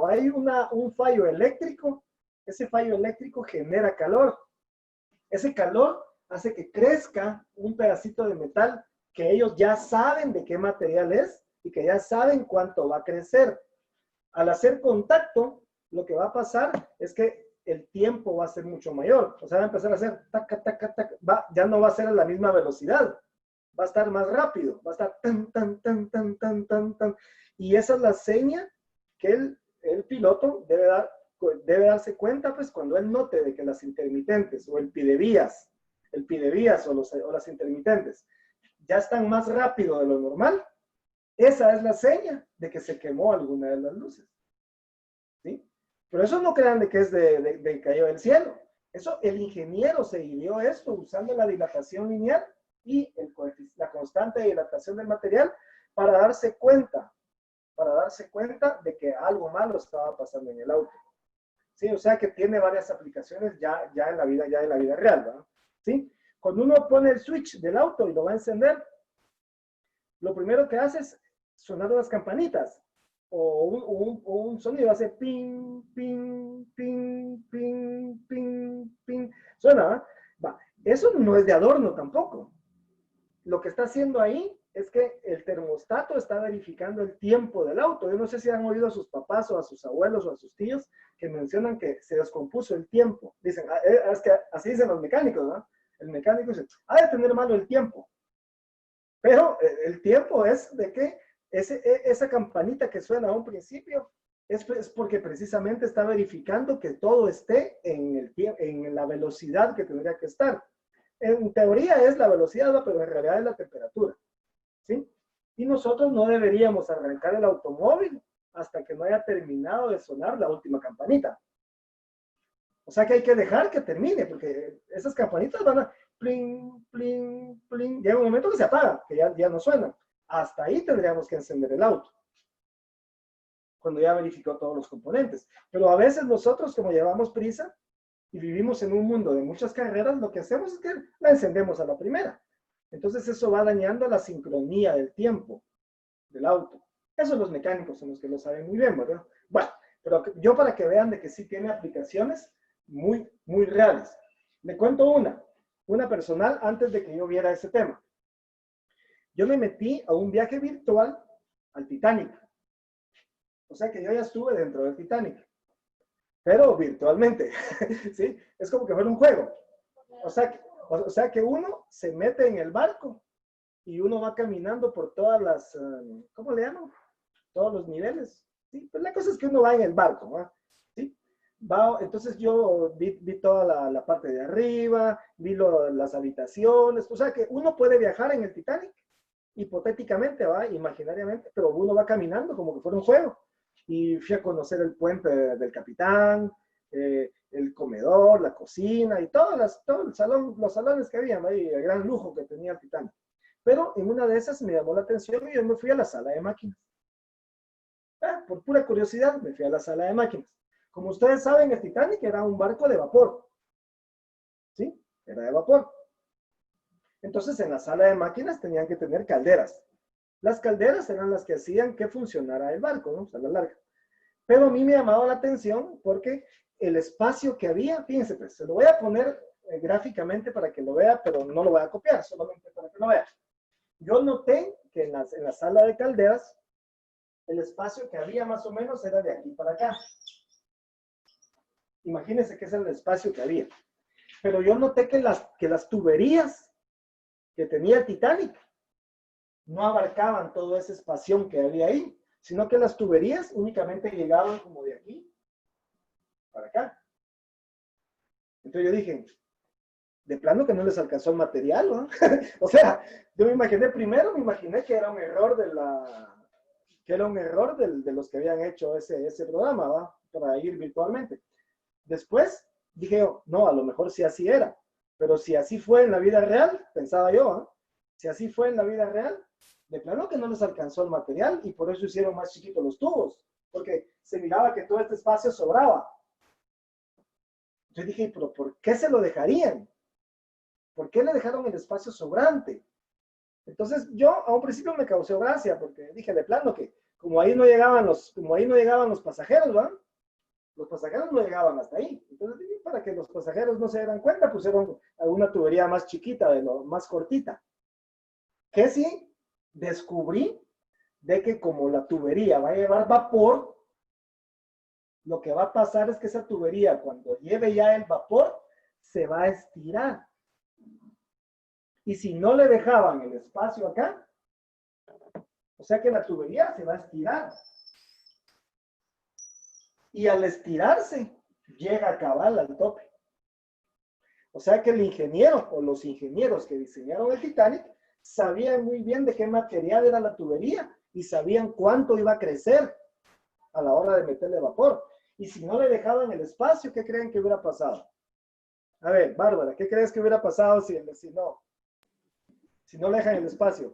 hay un fallo eléctrico, ese fallo eléctrico genera calor. Ese calor hace que crezca un pedacito de metal que ellos ya saben de qué material es y que ya saben cuánto va a crecer. Al hacer contacto, lo que va a pasar es que el tiempo va a ser mucho mayor. O sea, va a empezar a hacer taca, taca, taca. Ya no va a ser a la misma velocidad. Va a estar más rápido. Va a estar tan, tan, tan, tan, tan, tan, tan. Y esa es la seña que el piloto debe darse cuenta, pues, cuando él note de que las intermitentes o el pidevías o las intermitentes ya están más rápido de lo normal. Esa es la seña de que se quemó alguna de las luces. ¿Sí? Pero eso no crean de que es de cayó del cielo. Eso, el ingeniero se ideó esto usando la dilatación lineal y la constante de dilatación del material para darse cuenta de que algo malo estaba pasando en el auto. Sí, o sea que tiene varias aplicaciones ya en la vida real, ¿verdad? ¿Sí? Cuando uno pone el switch del auto y lo va a encender, lo primero que hace es sonar las campanitas o un sonido, hace ping, ping, ping, ping, ping, ping. Suena, ¿verdad? Va. Eso no es de adorno tampoco. Lo que está haciendo ahí es que el termostato está verificando el tiempo del auto. Yo no sé si han oído a sus papás o a sus abuelos o a sus tíos que mencionan que se descompuso el tiempo. Dicen, es que así dicen los mecánicos, ¿no? El mecánico dice, ha de tener malo el tiempo. Pero el tiempo es de que esa campanita que suena a un principio es porque precisamente está verificando que todo esté en la velocidad que tendría que estar. En teoría es la velocidad, pero en realidad es la temperatura. ¿Sí? Y nosotros no deberíamos arrancar el automóvil hasta que no haya terminado de sonar la última campanita. O sea que hay que dejar que termine, porque esas campanitas van a pling, pling, pling. Llega un momento que se apaga, que ya no suenan. Hasta ahí tendríamos que encender el auto, cuando ya verificó todos los componentes. Pero a veces nosotros, como llevamos prisa y vivimos en un mundo de muchas carreras, lo que hacemos es que la encendemos a la primera. Entonces eso va dañando la sincronía del tiempo del auto. Eso los mecánicos son los que lo saben muy bien, ¿verdad? Bueno, pero yo para que vean de que sí tiene aplicaciones muy, muy reales. Le cuento una personal antes de que yo viera ese tema. Yo me metí a un viaje virtual al Titanic. O sea que yo ya estuve dentro del Titanic, pero virtualmente, ¿sí? Es como que fuera un juego. O sea que uno se mete en el barco y uno va caminando por todas las, ¿cómo le llaman? Todos los niveles. ¿Sí? Pues la cosa es que uno va en el barco, ¿no? ¿Sí? Entonces yo vi toda la parte de arriba, vi las habitaciones. O sea que uno puede viajar en el Titanic, hipotéticamente, ¿va? Imaginariamente, pero uno va caminando como que fuera un juego. Y fui a conocer el puente del capitán, el comedor, la cocina y todo el salón, los salones que había, ahí, el gran lujo que tenía el Titanic. Pero en una de esas me llamó la atención y yo me fui a la sala de máquinas. Por pura curiosidad me fui a la sala de máquinas. Como ustedes saben, el Titanic era un barco de vapor. ¿Sí? Era de vapor. Entonces en la sala de máquinas tenían que tener calderas. Las calderas eran las que hacían que funcionara el barco, ¿no? A la larga. Pero a mí me llamaba la atención porque el espacio que había, fíjense, pues, se lo voy a poner gráficamente para que lo vea, pero no lo voy a copiar, solamente para que lo vea. Yo noté que en la sala de calderas, el espacio que había más o menos era de aquí para acá. Imagínense que ese era el espacio que había. Pero yo noté que las tuberías que tenía el Titanic no abarcaban todo ese espacio que había ahí, sino que las tuberías únicamente llegaban como de aquí para acá. Entonces yo dije, de plano que no les alcanzó el material, ¿no? O sea, yo me imaginé que era un error de los que habían hecho ese programa, ¿va? Para ir virtualmente. Después dije yo, no, a lo mejor sí así era, pero si así fue en la vida real, pensaba yo, ¿eh? Si así fue en la vida real, de plano que no les alcanzó el material y por eso hicieron más chiquitos los tubos, porque se miraba que todo este espacio sobraba. Yo dije, pero ¿por qué se lo dejarían? ¿Por qué le dejaron el espacio sobrante? Entonces yo a un principio me causó gracia, porque dije de plano que como ahí no llegaban los pasajeros, ¿va? Los pasajeros no llegaban hasta ahí. Entonces dije, para que los pasajeros no se dieran cuenta, pusieron alguna tubería más chiquita, más cortita. Que sí, descubrí de que como la tubería va a llevar vapor, lo que va a pasar es que esa tubería, cuando lleve ya el vapor, se va a estirar. Y si no le dejaban el espacio acá, o sea que la tubería se va a estirar. Y al estirarse, llega a cabal al tope. O sea que el ingeniero o los ingenieros que diseñaron el Titanic sabían muy bien de qué material era la tubería y sabían cuánto iba a crecer a la hora de meterle vapor. Y si no le dejaban el espacio, ¿qué creen que hubiera pasado? A ver, Bárbara, ¿qué crees que hubiera pasado si no le dejan el espacio?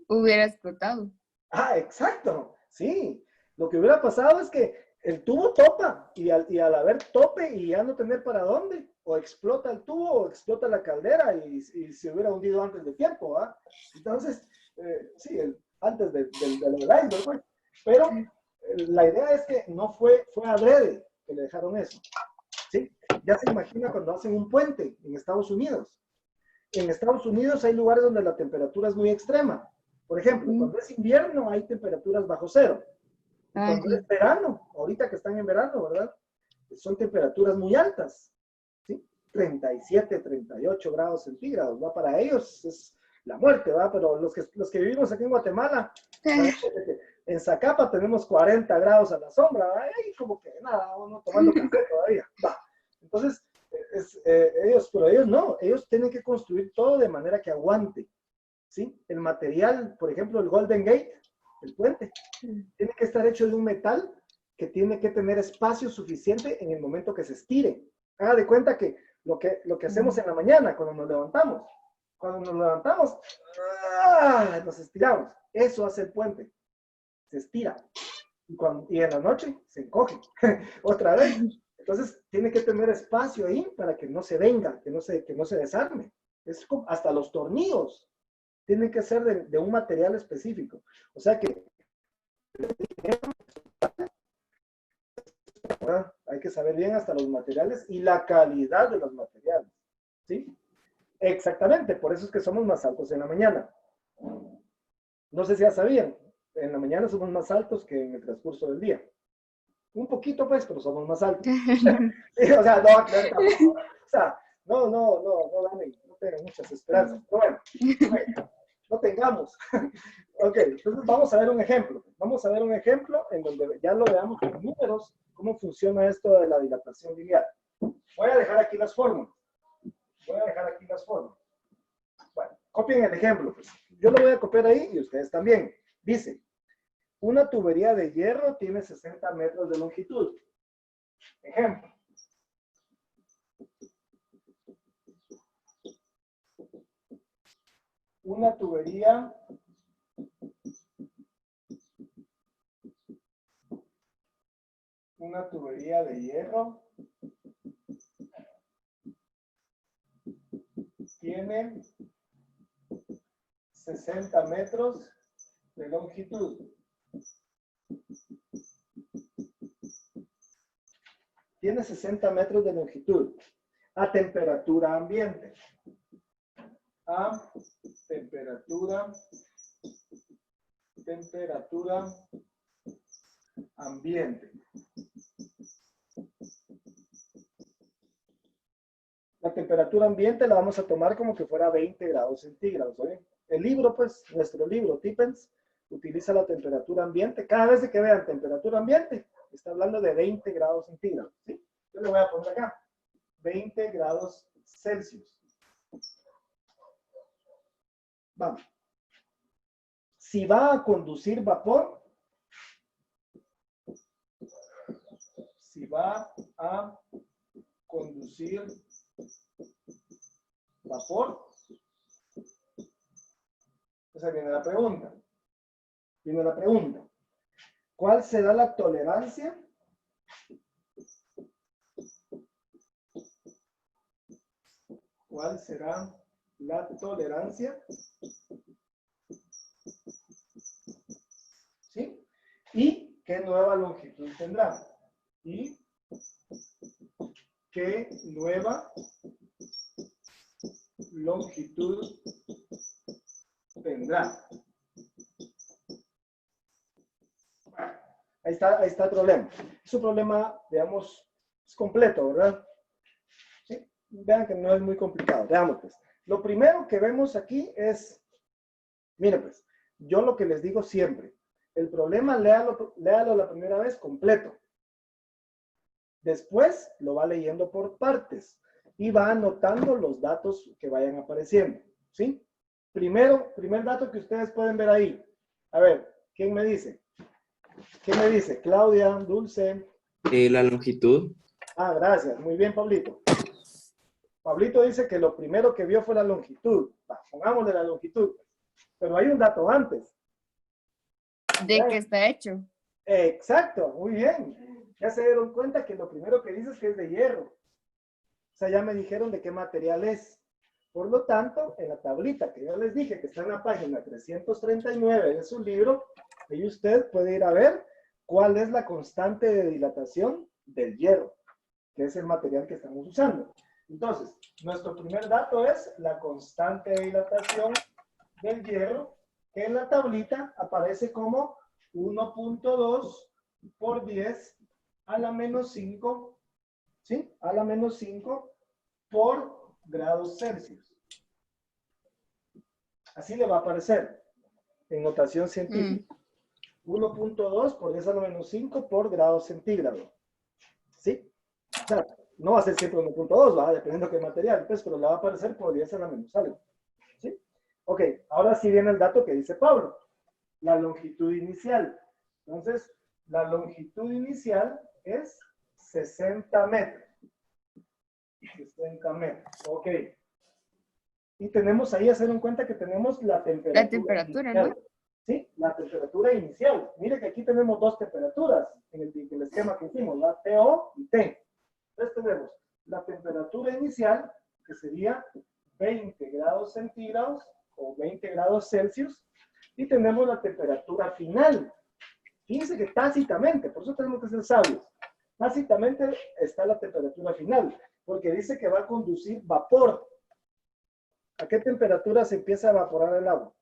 Hubiera explotado. Ah, exacto, sí. Lo que hubiera pasado es que el tubo topa y al haber tope y ya no tener para dónde, o explota el tubo o explota la caldera y se hubiera hundido antes de tiempo, ¿ah? Entonces, sí, antes del iceberg, pues. Pero la idea es que no fue adrede que le dejaron eso, ¿sí? Ya se imagina cuando hacen un puente en Estados Unidos. En Estados Unidos hay lugares donde la temperatura es muy extrema. Por ejemplo, cuando es invierno hay temperaturas bajo cero. Y Ah, cuando sí. es verano, ahorita que están en verano, ¿verdad? Son temperaturas muy altas, ¿sí? 37, 38 grados centígrados, ¿va? Para ellos es la muerte, ¿va? Pero los que vivimos aquí en Guatemala, sabemos que en Zacapa tenemos 40 grados a la sombra, ¿va? Y como que nada, uno tomando café todavía, va. Entonces, pero ellos no, ellos tienen que construir todo de manera que aguante, ¿sí? El material, por ejemplo, el Golden Gate, el puente, tiene que estar hecho de un metal que tiene que tener espacio suficiente en el momento que se estire. Haga de cuenta que lo que hacemos en la mañana cuando nos levantamos, nos estiramos. Eso hace el puente. Se estira. Y en la noche se encoge. Otra vez. Entonces tiene que tener espacio ahí para que no se venga, que no se desarme. Es como, hasta los tornillos tienen que ser de un material específico. O sea que ¿verdad? Hay que saber bien hasta los materiales y la calidad de los materiales. ¿Sí? Exactamente, por eso es que somos más altos en la mañana. No sé si ya sabían, en la mañana somos más altos que en el transcurso del día. Un poquito pues, pero somos más altos. Sí, o sea, no tengan muchas esperanzas. Pero bueno, no tengamos. Ok, entonces vamos a ver un ejemplo. Vamos a ver un ejemplo en donde ya lo veamos con números, cómo funciona esto de la dilatación lineal. Voy a dejar aquí las fórmulas. Bueno, copien el ejemplo. Pues. Yo lo voy a copiar ahí y ustedes también. Dice, una tubería de hierro tiene 60 metros de longitud. Ejemplo. Una tubería de hierro tiene 60 metros de longitud. Tiene 60 metros de longitud a temperatura ambiente. A temperatura ambiente. La temperatura ambiente la vamos a tomar como que fuera 20 grados centígrados. ¿Oye? El libro, pues, nuestro libro, Tippens, utiliza la temperatura ambiente. Cada vez que vean temperatura ambiente, está hablando de 20 grados centígrados. ¿Sí? Yo le voy a poner acá, 20 grados Celsius. Vamos. Si va a conducir vapor, entonces viene la pregunta. ¿Cuál será la tolerancia? ¿Cuál será la tolerancia? ¿Sí? ¿Y qué nueva longitud tendrá? ¿Y qué nueva longitud tendrá? Ahí está el problema. Es un problema, digamos, es completo, ¿verdad? ¿Sí? Vean que no es muy complicado. Veamos, pues. Lo primero que vemos aquí es, miren, pues, yo lo que les digo siempre, el problema léalo la primera vez completo. Después lo va leyendo por partes y va anotando los datos que vayan apareciendo, ¿sí? Primer dato que ustedes pueden ver ahí. A ver, ¿quién me dice? Claudia, Dulce. La longitud. Ah, gracias. Muy bien, Pablito. Pablito dice que lo primero que vio fue la longitud. Pongámosle la longitud. Pero hay un dato antes. ¿De qué está hecho? Exacto, muy bien. Ya se dieron cuenta que lo primero que dice es que es de hierro. O sea, ya me dijeron de qué material es. Por lo tanto, en la tablita que yo les dije que está en la página 339 de su libro, ahí usted puede ir a ver cuál es la constante de dilatación del hierro, que es el material que estamos usando. Entonces, nuestro primer dato es la constante de dilatación del hierro, que en la tablita aparece como 1.2 por 10 a la menos 5, ¿sí? A la menos 5 por grados Celsius. Así le va a aparecer en notación científica. 1.2 por 10 a la menos 5 por grado centígrado. ¿Sí? O sea, no va a ser siempre 1.2, va, dependiendo de qué material, pues, pero le va a aparecer por 10 a la menos algo. ¿Sí? Ok, ahora sí viene el dato que dice Pablo. La longitud inicial. Entonces, la longitud inicial es 60 metros. 60 metros, ok. Y tenemos ahí, hacer en cuenta que tenemos la temperatura. La temperatura, inicial. ¿no? Sí, la temperatura inicial. Mire que aquí tenemos dos temperaturas en el esquema que hicimos, la TO y T. Entonces tenemos la temperatura inicial, que sería 20 grados centígrados o 20 grados Celsius, y tenemos la temperatura final. Fíjense que tácitamente, por eso tenemos que ser sabios, tácitamente está la temperatura final, porque dice que va a conducir vapor. ¿A qué temperatura se empieza a evaporar el agua?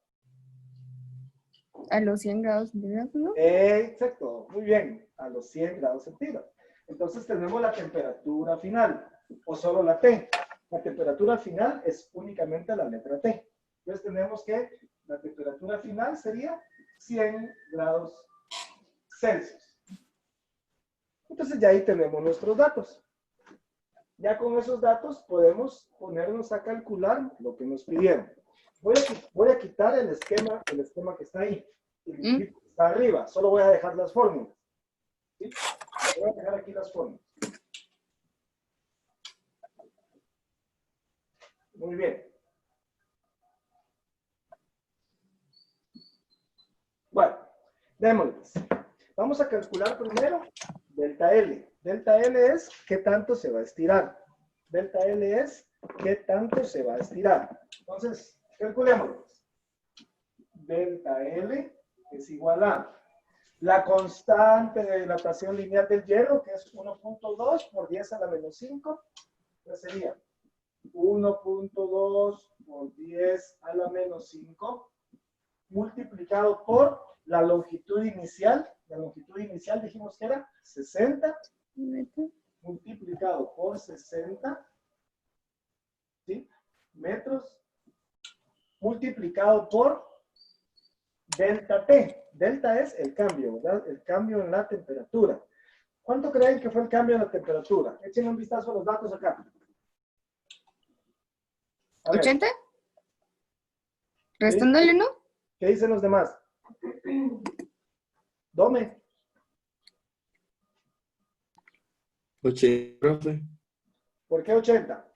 A los 100 grados centígrados, ¿no? Exacto, muy bien, a los 100 grados centígrados. Entonces tenemos la temperatura final, o solo la T. La temperatura final es únicamente la letra T. Entonces tenemos que la temperatura final sería 100 grados Celsius. Entonces ya ahí tenemos nuestros datos. Ya con esos datos podemos ponernos a calcular lo que nos pidieron. Voy a quitar el esquema que está ahí. El que está arriba. Solo voy a dejar las fórmulas. ¿Sí? Voy a dejar aquí las fórmulas. Muy bien. Bueno, démosle. Vamos a calcular primero delta L. Delta L es qué tanto se va a estirar. Delta L es qué tanto se va a estirar. Entonces, calculémoslo. Delta L es igual a la constante de dilatación lineal del hierro, que es 1.2 por 10 a la menos 5. Entonces sería 1.2 por 10 a la menos 5 multiplicado por la longitud inicial. La longitud inicial dijimos que era 60 multiplicado por 60, ¿sí? Metros multiplicado por delta T. Delta es el cambio, ¿verdad? El cambio en la temperatura. ¿Cuánto creen que fue el cambio en la temperatura? Echen un vistazo a los datos acá. A ver, ¿80? Restándole, ¿no? ¿qué dicen los demás? Dome. 80, profe. ¿Por qué 80?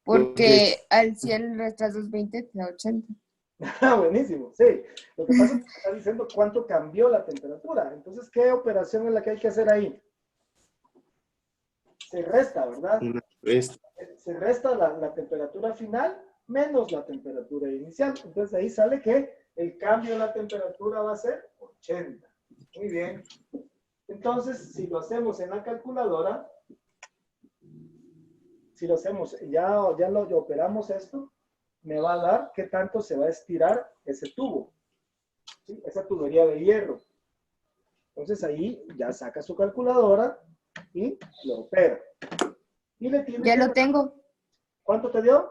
Porque al 100 restas 220 te da 80. Ah, buenísimo, sí. Lo que pasa es que está diciendo cuánto cambió la temperatura. Entonces, ¿qué operación es la que hay que hacer ahí? Se resta, ¿verdad? Una resta. Se resta la temperatura final menos la temperatura inicial. Entonces, ahí sale que el cambio en la temperatura va a ser 80. Muy bien. Entonces, si lo hacemos en la calculadora, si lo hacemos, ya lo operamos esto, me va a dar qué tanto se va a estirar ese tubo, ¿sí? Esa tubería de hierro. Entonces ahí ya saca su calculadora y lo opera. Y le tiene Ya que- lo tengo. ¿Cuánto te dio?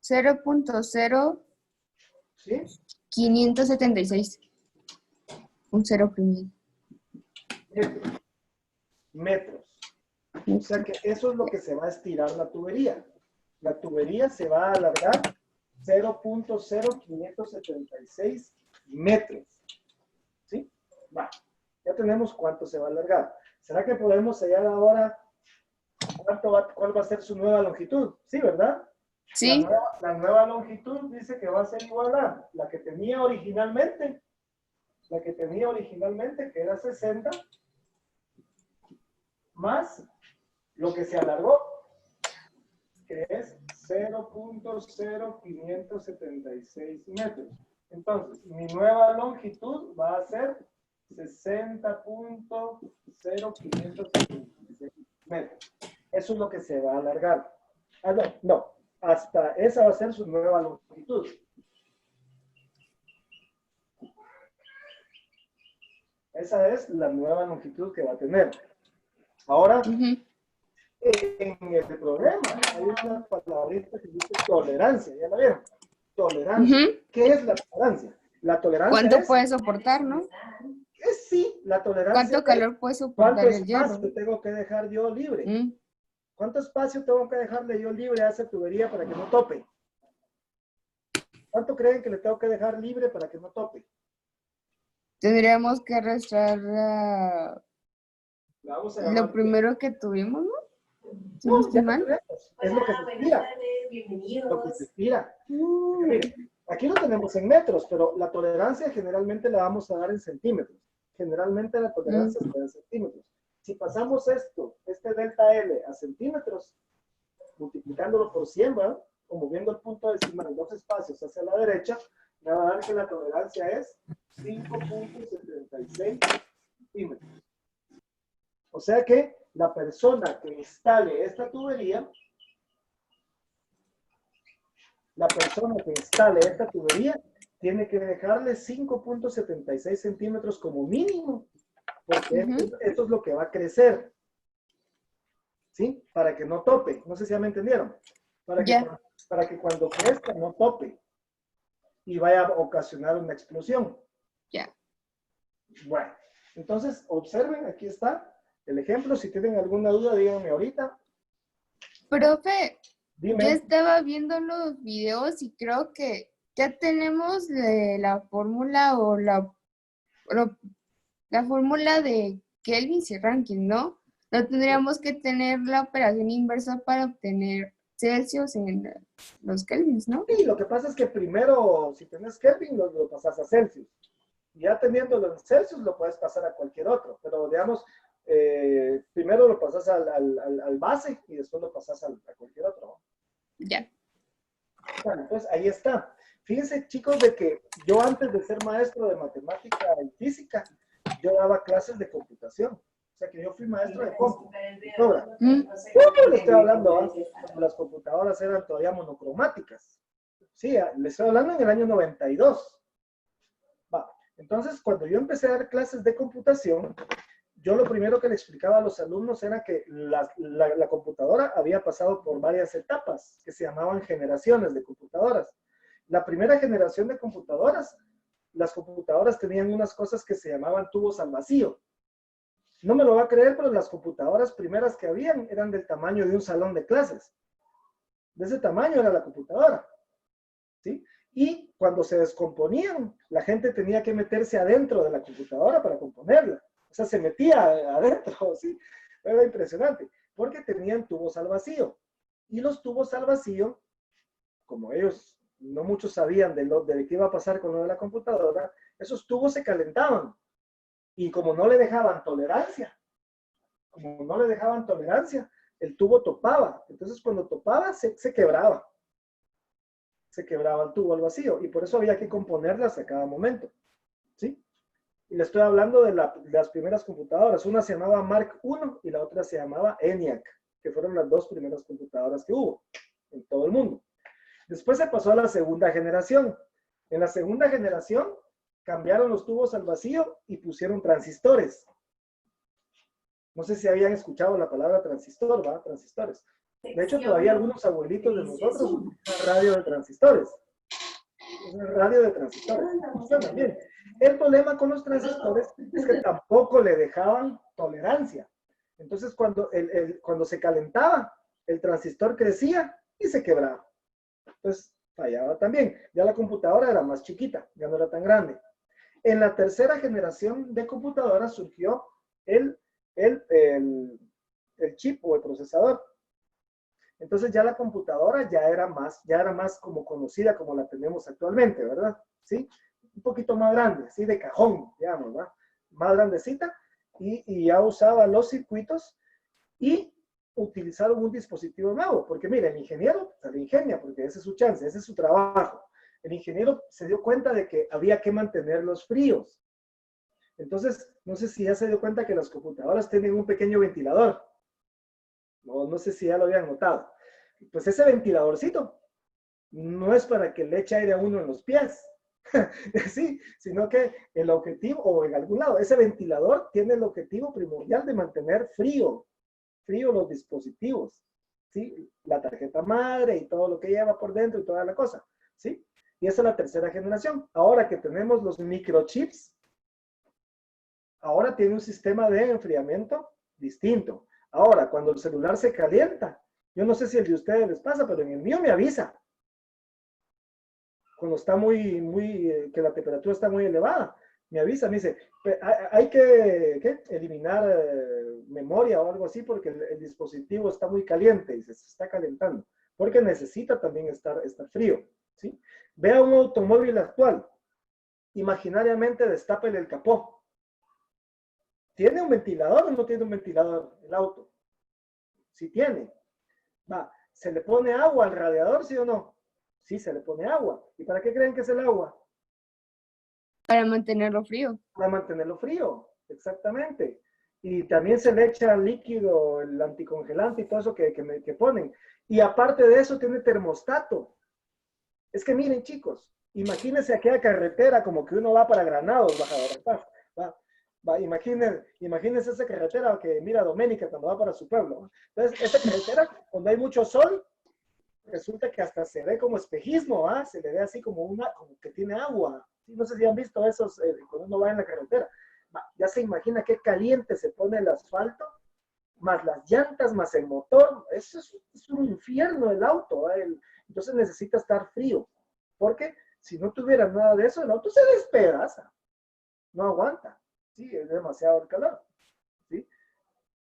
0.0576. ¿Sí? Un 0 primero. Metros. Metros. O sea que eso es lo que se va a estirar la tubería. La tubería se va a alargar 0.0576 metros. ¿Sí? Va. Ya tenemos cuánto se va a alargar. ¿Será que podemos hallar ahora cuál va a ser su nueva longitud? Sí, ¿verdad? Sí. La nueva longitud dice que va a ser igual a la que tenía originalmente. la que tenía originalmente, que era 60, más lo que se alargó, que es 0.0576 metros. Entonces, mi nueva longitud va a ser 60.0576 metros. Eso es lo que se va a alargar. Ah, no, hasta esa va a ser su nueva longitud. Esa es la nueva longitud que va a tener. Ahora, en el problema hay una palabrita que dice tolerancia. ¿Ya la vieron? Tolerancia. ¿Qué es la tolerancia? La tolerancia ¿Cuánto es... puede soportar, no? Sí, la tolerancia. ¿Cuánto calor puede soportar ¿Cuánto el hierro? espacio tengo que dejar yo libre? ¿Cuánto espacio tengo que dejarle yo libre a esa tubería para que no tope? ¿Cuánto creen que le tengo que dejar libre para que no tope? Tendríamos que arrastrar lo primero que tuvimos, ¿no? Si no estoy mal. Es lo que se estira. Lo que se estira. Miren, aquí lo tenemos en metros, pero la tolerancia generalmente la vamos a dar en centímetros. Generalmente la tolerancia se da en centímetros. Si pasamos este delta L a centímetros, multiplicándolo por 100, ¿verdad? O moviendo el punto decimal dos espacios hacia la derecha, me va a dar que la tolerancia es 5.76 centímetros. O sea que la persona que instale esta tubería, tiene que dejarle 5.76 centímetros como mínimo, porque esto es lo que va a crecer. ¿Sí? Para que no tope. No sé si ya me entendieron. Para que cuando crezca no tope y vaya a ocasionar una explosión. Bueno, entonces observen, aquí está el ejemplo. Si tienen alguna duda, díganme ahorita. Profe, dime. Yo estaba viendo los videos y creo que ya tenemos la fórmula o la fórmula de Kelvin y Rankine, ¿no? No tendríamos que tener la operación inversa para obtener Celsius en los Kelvins, ¿no? Sí, lo que pasa es que primero, si tenés Kelvin, lo pasas a Celsius. Y ya teniéndolo en Celsius, lo puedes pasar a cualquier otro. Pero, digamos, primero lo pasas al base y después lo pasas a cualquier otro, ¿no? Ya. Bueno, entonces ahí está. Fíjense, chicos, de que yo antes de ser maestro de matemática y física, yo daba clases de computación. O sea que yo fui maestro de computación. Le estoy hablando cuando las computadoras eran todavía monocromáticas. Sí, le estoy hablando en el año 92. Va. Entonces, cuando yo empecé a dar clases de computación, yo lo primero que le explicaba a los alumnos era que la computadora había pasado por varias etapas que se llamaban generaciones de computadoras. La primera generación de computadoras, las computadoras tenían unas cosas que se llamaban tubos al vacío. No me lo va a creer, pero las computadoras primeras que habían eran del tamaño de un salón de clases. De ese tamaño era la computadora. ¿Sí? Y cuando se descomponían, la gente tenía que meterse adentro de la computadora para componerla. O sea, se metía adentro, ¿sí? Era impresionante, porque tenían tubos al vacío. Y los tubos al vacío, como ellos no muchos sabían de qué iba a pasar con lo de la computadora, esos tubos se calentaban. Y como no le dejaban tolerancia, el tubo topaba. Entonces, cuando topaba, se quebraba. Se quebraba el tubo al vacío. Y por eso había que componerlas a cada momento. ¿Sí? Y le estoy hablando de las primeras computadoras. Una se llamaba Mark I y la otra se llamaba ENIAC, que fueron las dos primeras computadoras que hubo en todo el mundo. Después se pasó a la segunda generación. En la segunda generación cambiaron los tubos al vacío y pusieron transistores. No sé si habían escuchado la palabra transistor, ¿va? Transistores. De hecho, todavía algunos abuelitos de nosotros utilizan radio de transistores. Es radio de transistores. Funciona bien. El problema con los transistores es que tampoco le dejaban tolerancia. Entonces, cuando se calentaba, el transistor crecía y se quebraba. Entonces, fallaba también. Ya la computadora era más chiquita, ya no era tan grande. En la tercera generación de computadoras surgió el chip o el procesador. Entonces ya la computadora ya era más como conocida como la tenemos actualmente, ¿verdad? ¿Sí? un poquito más grande, ¿sí? De cajón, digamos, ¿va? Más grandecita, y ya usaba los circuitos y utilizaron un dispositivo nuevo, porque mira, el ingeniero se lo ingenia, porque ese es su chance, ese es su trabajo. El ingeniero se dio cuenta de que había que mantenerlos fríos. Entonces, no sé si ya se dio cuenta que las computadoras tienen un pequeño ventilador. No sé si ya lo habían notado. Pues ese ventiladorcito no es para que le eche aire a uno en los pies, sí, sino que el objetivo, o en algún lado, ese ventilador tiene el objetivo primordial de mantener frío los dispositivos, ¿sí? La tarjeta madre y todo lo que lleva por dentro y toda la cosa, ¿sí? Y esa es la tercera generación. Ahora que tenemos los microchips, ahora tiene un sistema de enfriamiento distinto. Ahora, cuando el celular se calienta, yo no sé si el de ustedes les pasa, pero en el mío me avisa. Cuando está que la temperatura está muy elevada, me avisa, me dice, hay que eliminar memoria o algo así porque el dispositivo está muy caliente y se está calentando, porque necesita también estar frío, ¿sí? Vea un automóvil actual, imaginariamente destápele el capó. ¿Tiene un ventilador o no tiene un ventilador el auto? Sí tiene. Va, ¿se le pone agua al radiador, sí o no? Sí, se le pone agua. ¿Y para qué creen que es el agua? Para mantenerlo frío. Para mantenerlo frío, exactamente. Y también se le echa líquido, el anticongelante y todo eso que ponen. Y aparte de eso tiene termostato. Es que miren, chicos, imagínense aquella carretera como que uno va para Granados, Baja Verapaz. Imagínense esa carretera que mira Doménica cuando va para su pueblo. Entonces, esa carretera, cuando hay mucho sol, resulta que hasta se ve como espejismo, ¿ah? Se le ve así como que tiene agua. No sé si han visto esos cuando uno va en la carretera. Ya se imagina qué caliente se pone el asfalto, más las llantas, más el motor. Eso es un infierno el auto. Entonces necesita estar frío, porque si no tuviera nada de eso, el auto se despedaza. No aguanta. Sí, es demasiado el calor. ¿Sí?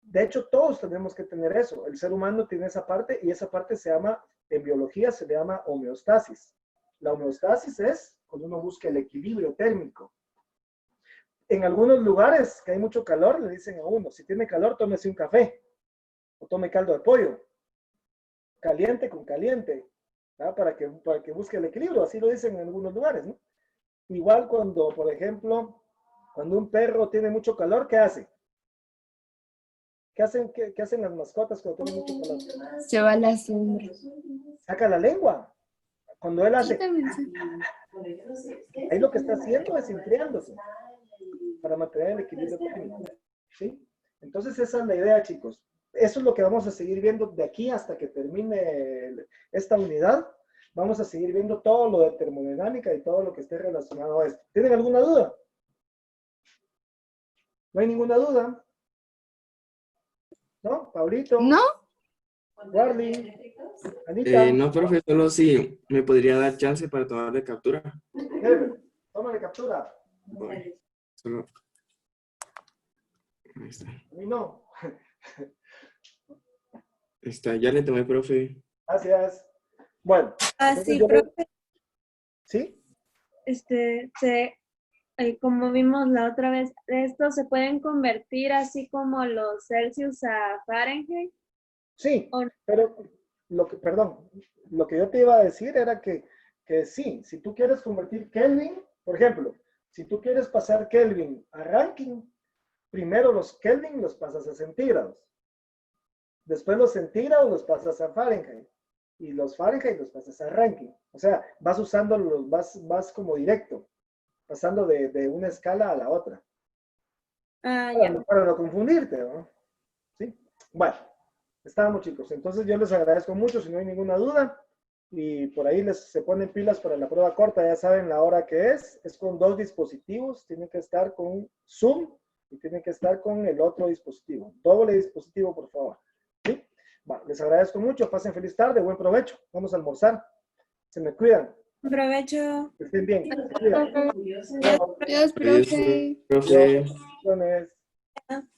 De hecho, todos tenemos que tener eso. El ser humano tiene esa parte y esa parte se llama, en biología se le llama homeostasis. La homeostasis es cuando uno busca el equilibrio térmico. En algunos lugares que hay mucho calor, le dicen a uno, si tiene calor, tómese un café o tome caldo de pollo. Caliente con caliente, ¿verdad? Para que busque el equilibrio. Así lo dicen en algunos lugares, ¿no? Igual cuando, por ejemplo, cuando un perro tiene mucho calor, ¿qué hace? ¿Qué hacen las mascotas cuando tienen mucho calor? Se va a la sombra. Saca la lengua. Cuando él hace, ahí lo que está haciendo es enfriándose para mantener el equilibrio térmico, ¿sí? Entonces esa es la idea, chicos. Eso es lo que vamos a seguir viendo de aquí hasta que termine esta unidad. Vamos a seguir viendo todo lo de termodinámica y todo lo que esté relacionado a esto. ¿Tienen alguna duda? ¿No hay ninguna duda? ¿No? ¿Pablito? ¿No? Warly, Anita. No, profe, solo si me podría dar chance para tomarle captura. Tómale captura. Bueno, solo... Ahí está. A mí no. Está, ya le tomé, profe. Gracias. Bueno. Sí, yo... profe. ¿Sí? Como vimos la otra vez, estos se pueden convertir así como los Celsius a Fahrenheit. Sí, pero lo que yo te iba a decir era que sí, si tú quieres convertir Kelvin, por ejemplo, si tú quieres pasar Kelvin a Rankine, primero los Kelvin los pasas a centígrados, después los centígrados los pasas a Fahrenheit, y los Fahrenheit los pasas a Rankine. O sea, vas usando vas como directo, pasando de una escala a la otra. Para no confundirte, ¿no? ¿Sí? Bueno. Estamos, chicos. Entonces yo les agradezco mucho, si no hay ninguna duda. Y por ahí se ponen pilas para la prueba corta. Ya saben la hora que es. Es con 2 dispositivos. Tienen que estar con Zoom y tienen que estar con el otro dispositivo. Doble dispositivo, por favor. ¿Sí? Bueno, les agradezco mucho. Pasen feliz tarde. Buen provecho. Vamos a almorzar. Se me cuidan. Buen provecho. Que estén bien. Se cuidan. Adiós, profe. Profe. Adiós.